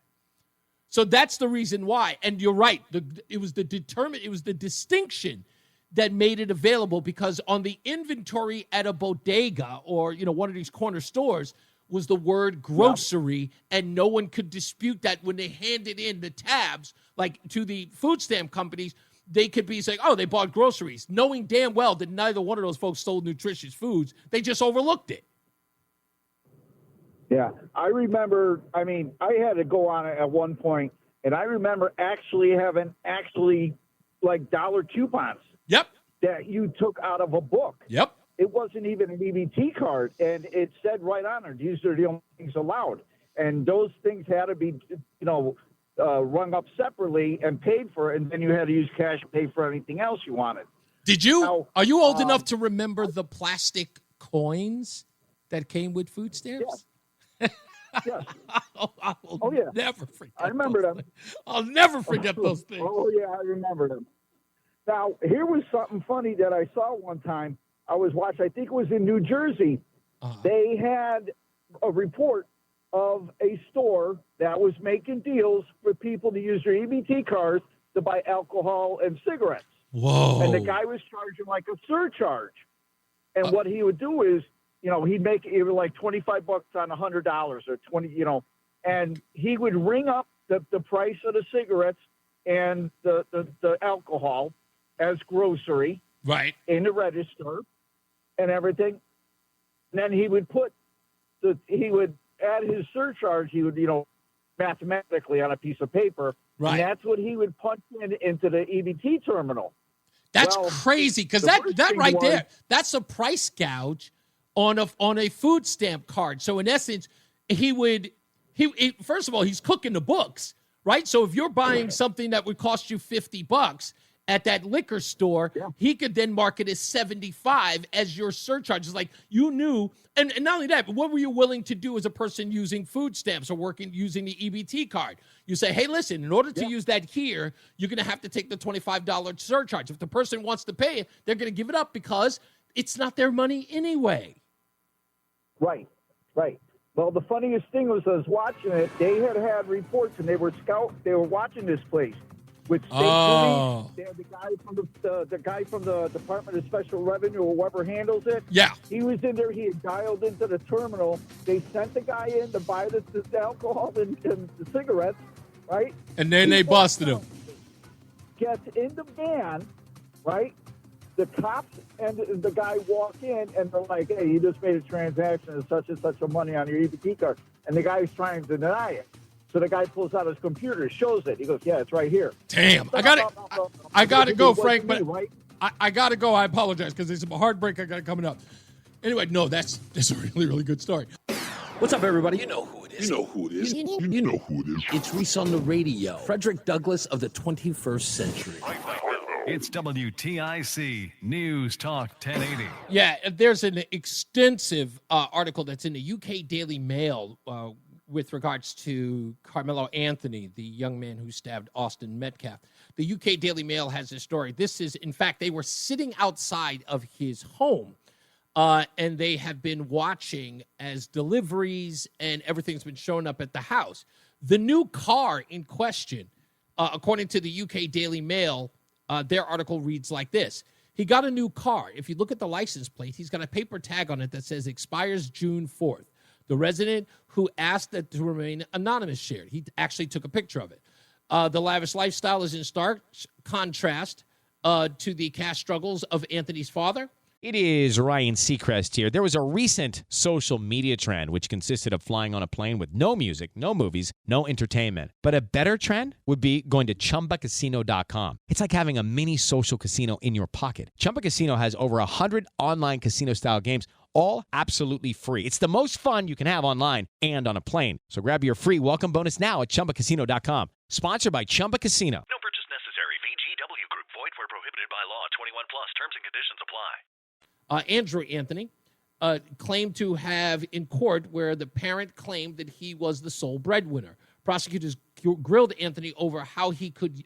So that's the reason why. And you're right. It was the distinction that made it available, because on the inventory at a bodega or, one of these corner stores was the word grocery, and no one could dispute that when they handed in the tabs, to the food stamp companies, they could be saying, oh, they bought groceries, knowing damn well that neither one of those folks sold nutritious foods. They just overlooked it. Yeah, I remember, I had to go on it at one point, and I remember actually having dollar coupons. Yep. That you took out of a book. Yep. it wasn't even an EBT card, and it said right on it, these are the only things allowed. And those things had to be, rung up separately and paid for, and then you had to use cash to pay for anything else you wanted. Are you old enough to remember the plastic coins that came with food stamps? Yes. Never forget. I remember them. I'll never forget those things. Oh, yeah, I remember them. Now, here was something funny that I saw one time. I was watching, I think it was in New Jersey. They had a report of a store that was making deals for people to use their EBT cards to buy alcohol and cigarettes. Whoa. And the guy was charging like a surcharge. And what he would do is, he'd make it like $25 on $100 or 20, and he would ring up the price of the cigarettes and the alcohol as grocery in the register and everything. And then he would add his surcharge, he would, mathematically on a piece of paper. Right. And that's what he would punch into the EBT terminal. That's crazy, because that right there, that's a price gouge on a food stamp card. So in essence, he first of all, he's cooking the books, right? So if you're buying something that would cost you $50 at that liquor store, he could then mark it as $75 as your surcharge. It's like you knew, and not only that, but what were you willing to do as a person using food stamps or using the EBT card? You say, hey, listen, in order to use that here, you're going to have to take the $25 surcharge. If the person wants to pay it, they're going to give it up because it's not their money anyway. Right. Well, the funniest thing was I was watching it. They had reports, and they were watching this place with state police. They had the guy from the Department of Special Revenue or whoever handles it. Yeah. He was in there. He had dialed into the terminal. They sent the guy in to buy the alcohol and the cigarettes, right? And then they busted him. Gets in the van, right? The cops and the guy walk in, and they're like, hey, you just made a transaction of such and such of money on your EBT card. And the guy's trying to deny it. So the guy pulls out his computer, shows it. He goes, yeah, it's right here. Damn. I got to go, Frank, but I got to go. I apologize because there's a hard break I got coming up. Anyway, no, that's a really, really good story. What's up, everybody? You know who it is. You know who it is. You know who it is. It's Reese on the radio. Frederick Douglass of the 21st century. It's WTIC News Talk 1080. Yeah, there's an extensive article that's in the UK Daily Mail with regards to Karmelo Anthony, the young man who stabbed Austin Metcalf. The UK Daily Mail has this story. This is, in fact, they were sitting outside of his home, and they have been watching as deliveries and everything's been showing up at the house. The new car in question, according to the UK Daily Mail, their article reads like this. He got a new car. If you look at the license plate, he's got a paper tag on it that says expires June 4th. The resident who asked that to remain anonymous shared. He actually took a picture of it. The lavish lifestyle is in stark contrast to the cash struggles of Anthony's father. It is Ryan Seacrest here. There was a recent social media trend which consisted of flying on a plane with no music, no movies, no entertainment. But a better trend would be going to ChumbaCasino.com. It's like having a mini social casino in your pocket. Chumba Casino has over 100 online casino-style games, all absolutely free. It's the most fun you can have online and on a plane. So grab your free welcome bonus now at ChumbaCasino.com. Sponsored by Chumba Casino. No purchase necessary. VGW Group. Void where prohibited by law. 21 plus. Terms and conditions apply. Andrew Anthony claimed to have in court where the parent claimed that he was the sole breadwinner. Prosecutors grilled Anthony over how he could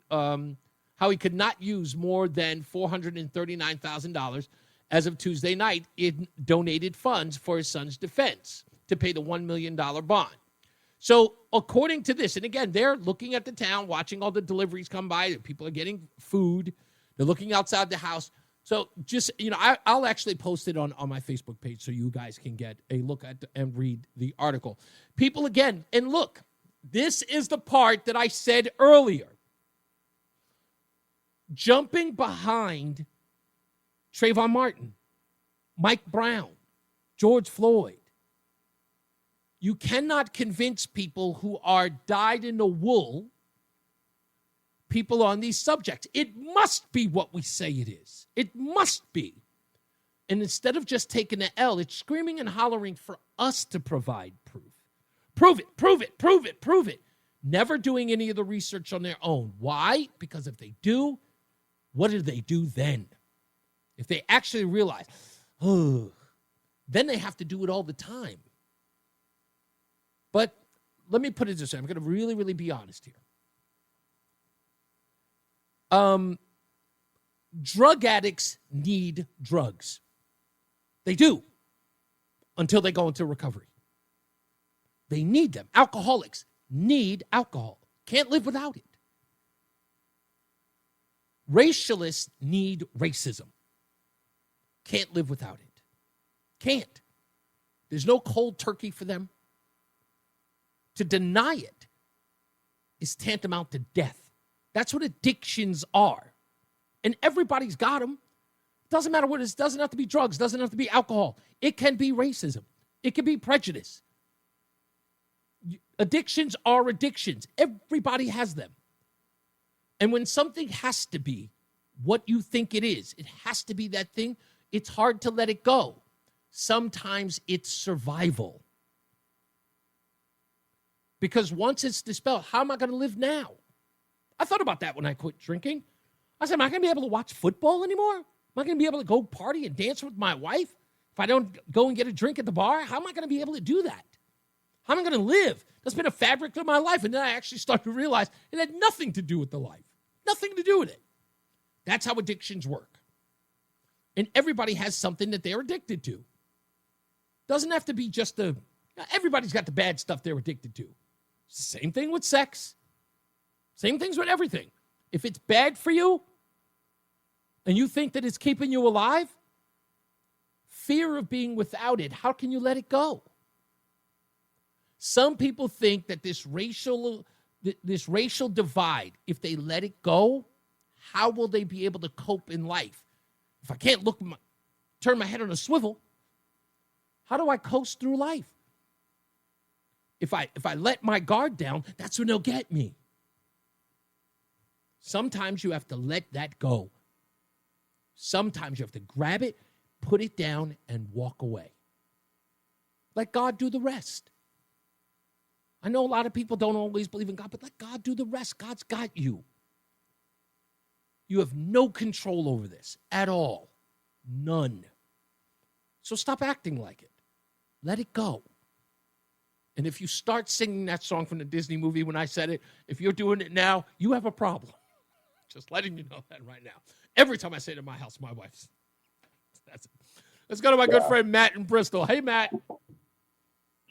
not use more than $439,000 as of Tuesday night in donated funds for his son's defense to pay the $1 million bond. So according to this, and again, they're looking at the town, watching all the deliveries come by. People are getting food. They're looking outside the house. So just, I'll actually post it on my Facebook page so you guys can get a look at and read the article. People, again, and look, this is the part that I said earlier. Jumping behind Trayvon Martin, Mike Brown, George Floyd. You cannot convince people who are dyed in the wool, people on these subjects. It must be what we say it is. It must be. And instead of just taking the L, it's screaming and hollering for us to provide proof. Prove it, prove it, prove it, prove it. Never doing any of the research on their own. Why? Because if they do, what do they do then? If they actually realize, oh, then they have to do it all the time. But let me put it this way. I'm going to really, really be honest here. Drug addicts need drugs. They do, until they go into recovery. They need them. Alcoholics need alcohol. Can't live without it. Racialists need racism. Can't live without it. Can't. There's no cold turkey for them. To deny it is tantamount to death. That's what addictions are. And everybody's got them. Doesn't matter what it is. Doesn't have to be drugs. Doesn't have to be alcohol. It can be racism. It can be prejudice. Addictions are addictions. Everybody has them. And when something has to be what you think it has to be that thing, it's hard to let it go. Sometimes it's survival. Because once it's dispelled, how am I going to live now? I thought about that when I quit drinking. I said, am I going to be able to watch football anymore? Am I going to be able to go party and dance with my wife if I don't go and get a drink at the bar? How am I going to be able to do that? How am I going to live? That's been a fabric of my life. And then I actually started to realize it had nothing to do with the life. Nothing to do with it. That's how addictions work. And everybody has something that they're addicted to. Doesn't have to be just everybody's got the bad stuff they're addicted to. Same thing with sex. Same things with everything. If it's bad for you and you think that it's keeping you alive, fear of being without it, how can you let it go? Some people think that this racial divide, if they let it go, how will they be able to cope in life? If I can't turn my head on a swivel, how do I coast through life? If I let my guard down, that's when they'll get me. Sometimes you have to let that go. Sometimes you have to grab it, put it down, and walk away. Let God do the rest. I know a lot of people don't always believe in God, but let God do the rest. God's got you. You have no control over this at all. None. So stop acting like it. Let it go. And if you start singing that song from the Disney movie when I said it, if you're doing it now, you have a problem. Just letting you know that right now. Every time I say it in my house, my wife's. That's it. Let's go to my good friend Matt in Bristol. Hey, Matt.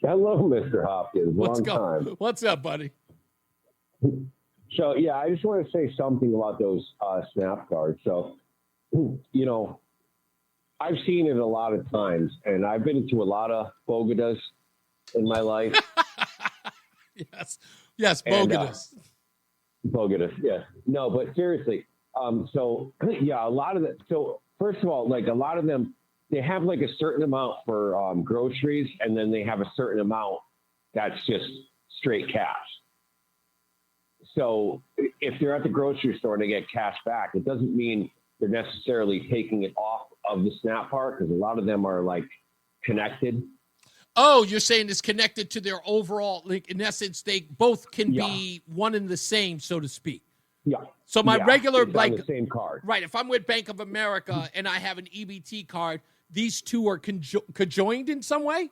Hello, Mr. Hopkins. Long time. What's up, buddy? So, yeah, I just want to say something about those snap cards. So, you know, I've seen it a lot of times, and I've been into a lot of bogadas in my life. Yes, bogadas. Bogadas, yes. No, but seriously, so, yeah, a lot of that. So, first of all, like a lot of them, they have like a certain amount for groceries, and then they have a certain amount that's just straight cash. So if they're at the grocery store and they get cash back, it doesn't mean they're necessarily taking it off of the snap part, because a lot of them are like connected. Oh, you're saying it's connected to their overall, like in essence, they both can be one and the same, so to speak. Yeah. So my regular like the same card. Right. If I'm with Bank of America and I have an EBT card, these two are conjoined in some way?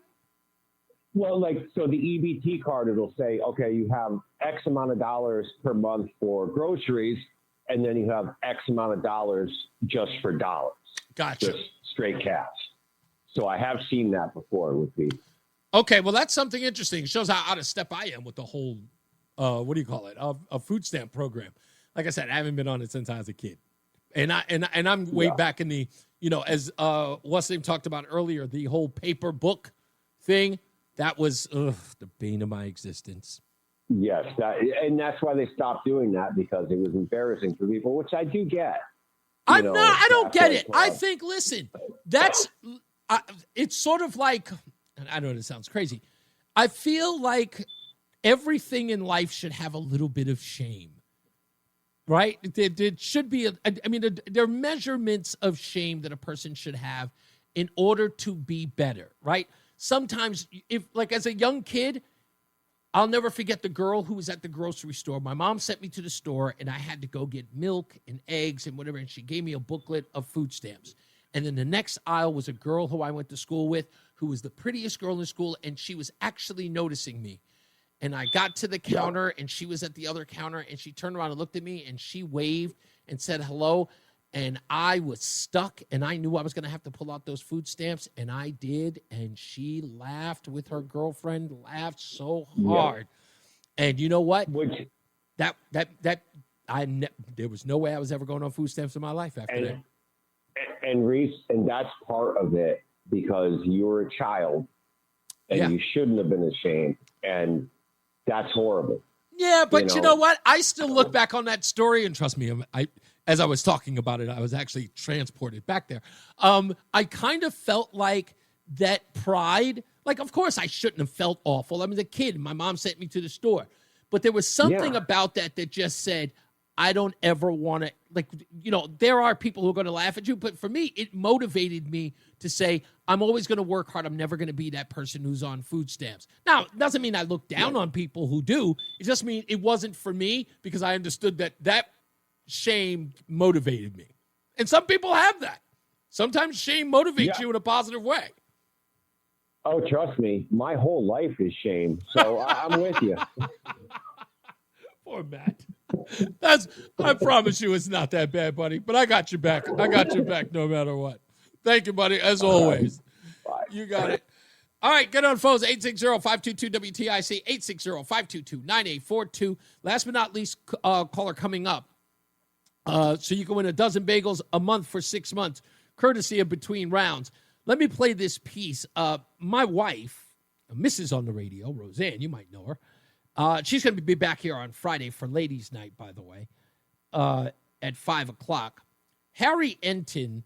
Well, like, so the EBT card, it'll say, okay, you have X amount of dollars per month for groceries, and then you have X amount of dollars just for dollars. Gotcha. Just straight cash. So I have seen that before with the. Okay, well, that's something interesting. It shows how out of step I am with the whole, what do you call it, a food stamp program. Like I said, I haven't been on it since I was a kid. And I'm way back in the, you know, as Wasim talked about earlier, the whole paper book thing, that was the bane of my existence. Yes, and that's why they stopped doing that, because it was embarrassing for people, which I do get. I don't get it. I think, listen, that's, it's sort of like, and I know it sounds crazy, I feel like everything in life should have a little bit of shame. Right? There should be, there are measurements of shame that a person should have. in order to be better, right? Sometimes, as a young kid, I'll never forget the girl who was at the grocery store. My mom sent me to the store, and I had to go get milk and eggs and whatever, and she gave me a booklet of food stamps. And then the next aisle was a girl who I went to school with, who was the prettiest girl in school, and she was actually noticing me. And I got to the counter, and she was at the other counter, and she turned around and looked at me, and she waved and said hello. And I was stuck, and I knew I was going to have to pull out those food stamps, and I did. And she laughed with her girlfriend, laughed so hard. Yeah. And you know what? There was no way I was ever going on food stamps in my life after that. And Reese, and that's part of it because you were a child, and you shouldn't have been ashamed, and that's horrible. Yeah, but you know what? I still look back on that story, and trust me, as I was talking about it, I was actually transported back there. I kind of felt like that pride. Like, of course, I shouldn't have felt awful. I was a kid. My mom sent me to the store. But there was something about that just said, I don't ever want to, there are people who are going to laugh at you. But for me, it motivated me to say, I'm always going to work hard. I'm never going to be that person who's on food stamps. Now, it doesn't mean I look down on people who do. It just means it wasn't for me because I understood that shame motivated me. And some people have that. Sometimes shame motivates you in a positive way. Oh, trust me. My whole life is shame. So I'm with you. Poor Matt. I promise you it's not that bad, buddy. But I got your back. I got your back no matter what. Thank you, buddy, as always. You got it. All right, get on phones, 860-522-WTIC, 860-522-9842. Last but not least, caller coming up. So you can win a dozen bagels a month for 6 months, courtesy of Between Rounds. Let me play this piece. My wife, Mrs. on the radio, Roseanne, you might know her. She's going to be back here on Friday for Ladies' Night, by the way, at 5 o'clock. Harry Enton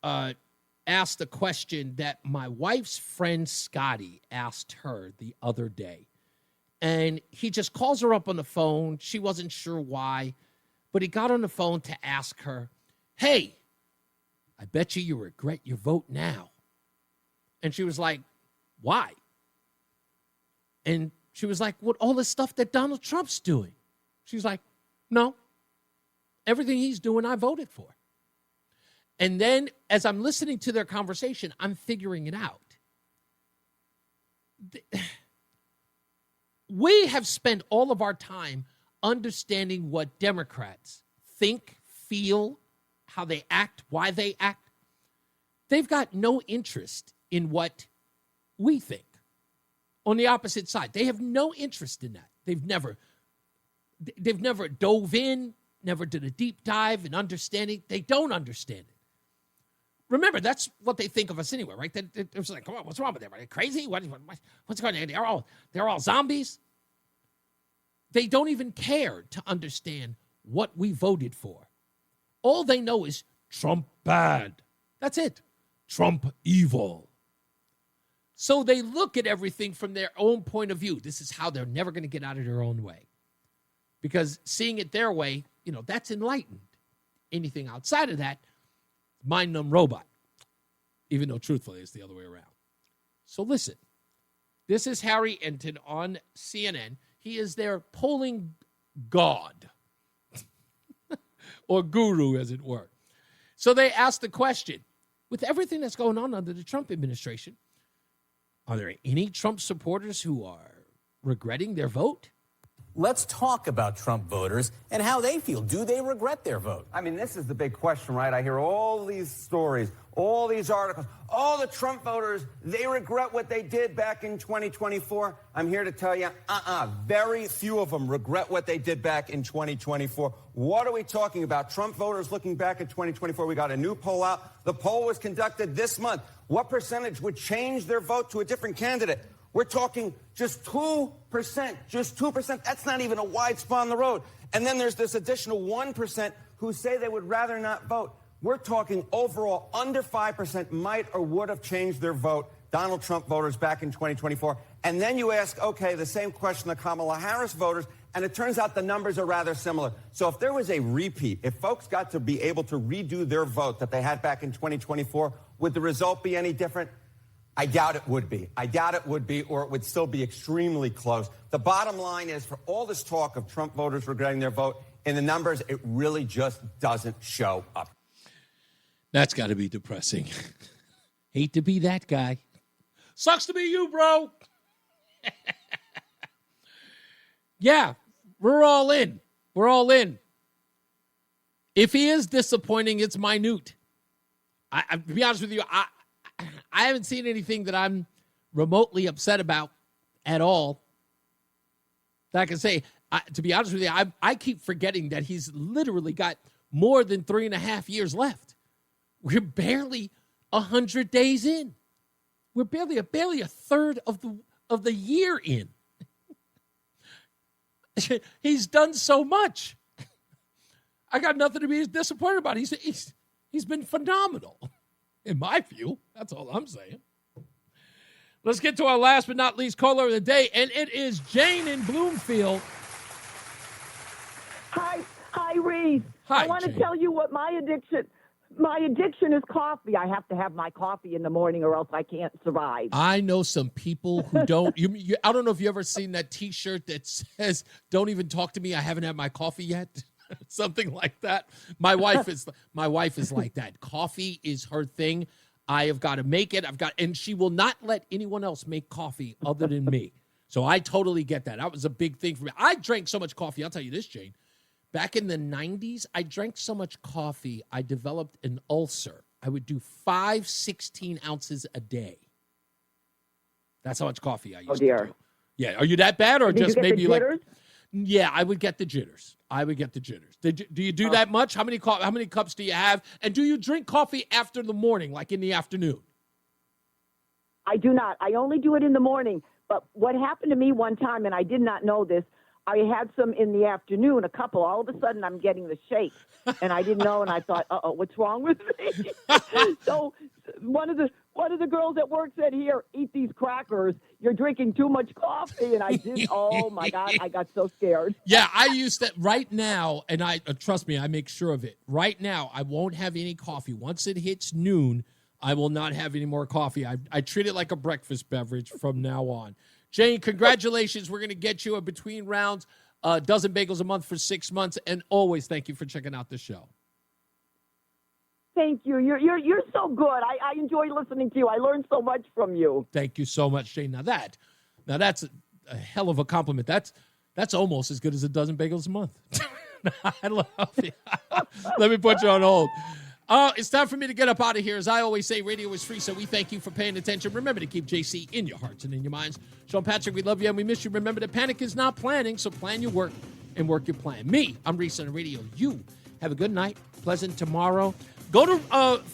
asked a question that my wife's friend Scotty asked her the other day. And he just calls her up on the phone. She wasn't sure why, but he got on the phone to ask her, hey, I bet you regret your vote now. And she was like, why? And she was like, what, all the stuff that Donald Trump's doing? She's like, no. Everything he's doing, I voted for. And then as I'm listening to their conversation, I'm figuring it out. We have spent all of our time understanding what Democrats think, feel, how they act, why they act. They've got no interest in what we think. On the opposite side, they have no interest in that. They've never dove in, never did a deep dive in understanding. They don't understand it. Remember, that's what they think of us anyway, right? They're like, come on, what's wrong with them? Are they crazy? What's going on? They're all zombies. They don't even care to understand what we voted for. All they know is Trump bad. That's it. Trump evil. So they look at everything from their own point of view. This is how they're never going to get out of their own way. Because seeing it their way, that's enlightened. Anything outside of that, mind-numb robot. Even though, truthfully, it's the other way around. So listen, this is Harry Enton on CNN. He is their polling god. Or guru, as it were. So they asked the question, with everything that's going on under the Trump administration, are there any Trump supporters who are regretting their vote? Let's talk about Trump voters and how they feel. Do they regret their vote? I mean, this is the big question, right? I hear all these stories, all these articles. All the Trump voters, they regret what they did back in 2024. I'm here to tell you, very few of them regret what they did back in 2024. What are we talking about? Trump voters looking back at 2024. We got a new poll out. The poll was conducted this month. What percentage would change their vote to a different candidate? We're talking just 2%, just 2%. That's not even a wide spot on the road. And then there's this additional 1% who say they would rather not vote. We're talking overall under 5% might or would have changed their vote, Donald Trump voters back in 2024. And then you ask, okay, the same question to Kamala Harris voters, And it turns out the numbers are rather similar. So if there was a repeat, if folks got to be able to redo their vote that they had back in 2024, would the result be any different? I doubt it would be. I doubt it would be, or it would still be extremely close. The bottom line is, for all this talk of Trump voters regretting their vote, in the numbers, it really just doesn't show up. That's got to be depressing. Hate to be that guy. Sucks to be you, bro. Yeah, we're all in. We're all in. If he is disappointing, it's minute. To be honest with you, I haven't seen anything that I'm remotely upset about at all. That I can say, to be honest with you, I keep forgetting that he's literally got more than 3.5 years left. We're barely 100 days in. We're barely a third of the year in. He's done so much. I got nothing to be disappointed about. He's been phenomenal, in my view. That's all I'm saying. Let's get to our last but not least caller of the day, and it is Jane in Bloomfield. Hi, Reese. Hi, I want to Jane. tell you what my addiction is coffee. I have to have my coffee in the morning or else I can't survive. I know some people who don't. I don't know if you ever seen that T-shirt that says, "Don't even talk to me. I haven't had my coffee yet." Something like that. My wife is like that. Coffee is her thing. I have got to make it. And she will not let anyone else make coffee other than me. So I totally get that. That was a big thing for me. I drank so much coffee. I'll tell you this, Jane. Back in the 90s, I drank so much coffee, I developed an ulcer. I would do 5 16 ounces a day. That's how much coffee I used to do. Yeah. Are you that bad, or Did just you get maybe the jitters? Yeah, I would get the jitters. Do you do that much? How many cups do you have? And do you drink coffee after the morning, like in the afternoon? I do not. I only do it in the morning. But what happened to me one time, and I did not know this, I had some in the afternoon, a couple. All of a sudden, I'm getting the shakes, and I didn't know, and I thought, what's wrong with me? So one of the girls at work said, "Here, eat these crackers. You're drinking too much coffee." And I did. Oh my God, I got so scared. Yeah, I use that right now, and I trust me, I make sure of it. Right now, I won't have any coffee. Once it hits noon, I will not have any more coffee. I treat it like a breakfast beverage from now on. Jane, congratulations. We're going to get you a between rounds, a dozen bagels a month for 6 months, and always thank you for checking out the show. Thank you. You're so good. I enjoy listening to you. I learned so much from you. Thank you so much, Jane. Now that's a hell of a compliment. That's almost as good as a dozen bagels a month. I love you. Let me put you on hold. It's time for me to get up out of here. As I always say, radio is free, so we thank you for paying attention. Remember to keep JC in your hearts and in your minds. Sean Patrick, we love you and we miss you. Remember that panic is not planning, so plan your work and work your plan. Me, I'm Reese on the radio. You have a good night, pleasant tomorrow. Go to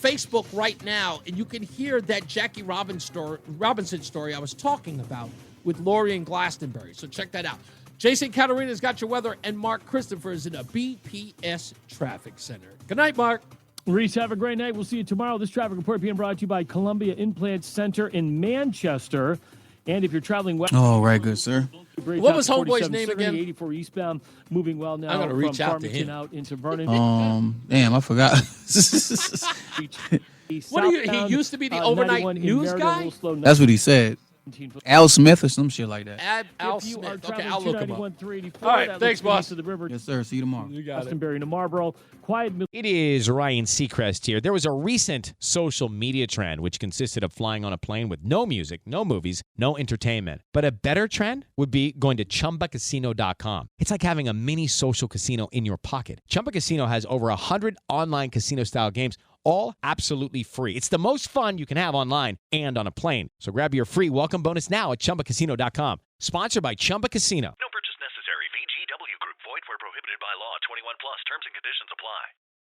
Facebook right now, and you can hear that Jackie Robinson story I was talking about with Lori and Glastonbury. So check that out. Jason Caterina's got your weather, and Mark Christopher is in a BPS traffic center. Good night, Mark. Reese, have a great night. We'll see you tomorrow. This traffic report being brought to you by Columbia Implant Center in Manchester. And if you're traveling west... Oh, right, good, sir. What was homeboy's name again? 84 eastbound, moving well now. I gotta reach out to him. Out into Vernon. Damn, I forgot. What are you? He used to be the overnight news guy? That's what he said. Al Smith or some shit like that. Al Smith. Okay, I'll look him up. All right, thanks, boss. Yes, sir. See you tomorrow. You got it. Glastonbury to Marlboro. It is Ryan Seacrest here. There was a recent social media trend which consisted of flying on a plane with no music, no movies, no entertainment. But a better trend would be going to ChumbaCasino.com. It's like having a mini social casino in your pocket. Chumba Casino has over 100 online casino-style games, all absolutely free. It's the most fun you can have online and on a plane. So grab your free welcome bonus now at ChumbaCasino.com. Sponsored by Chumba Casino. No purchase necessary. VGW Group. Void where prohibited by law. 21 plus. Terms and conditions apply.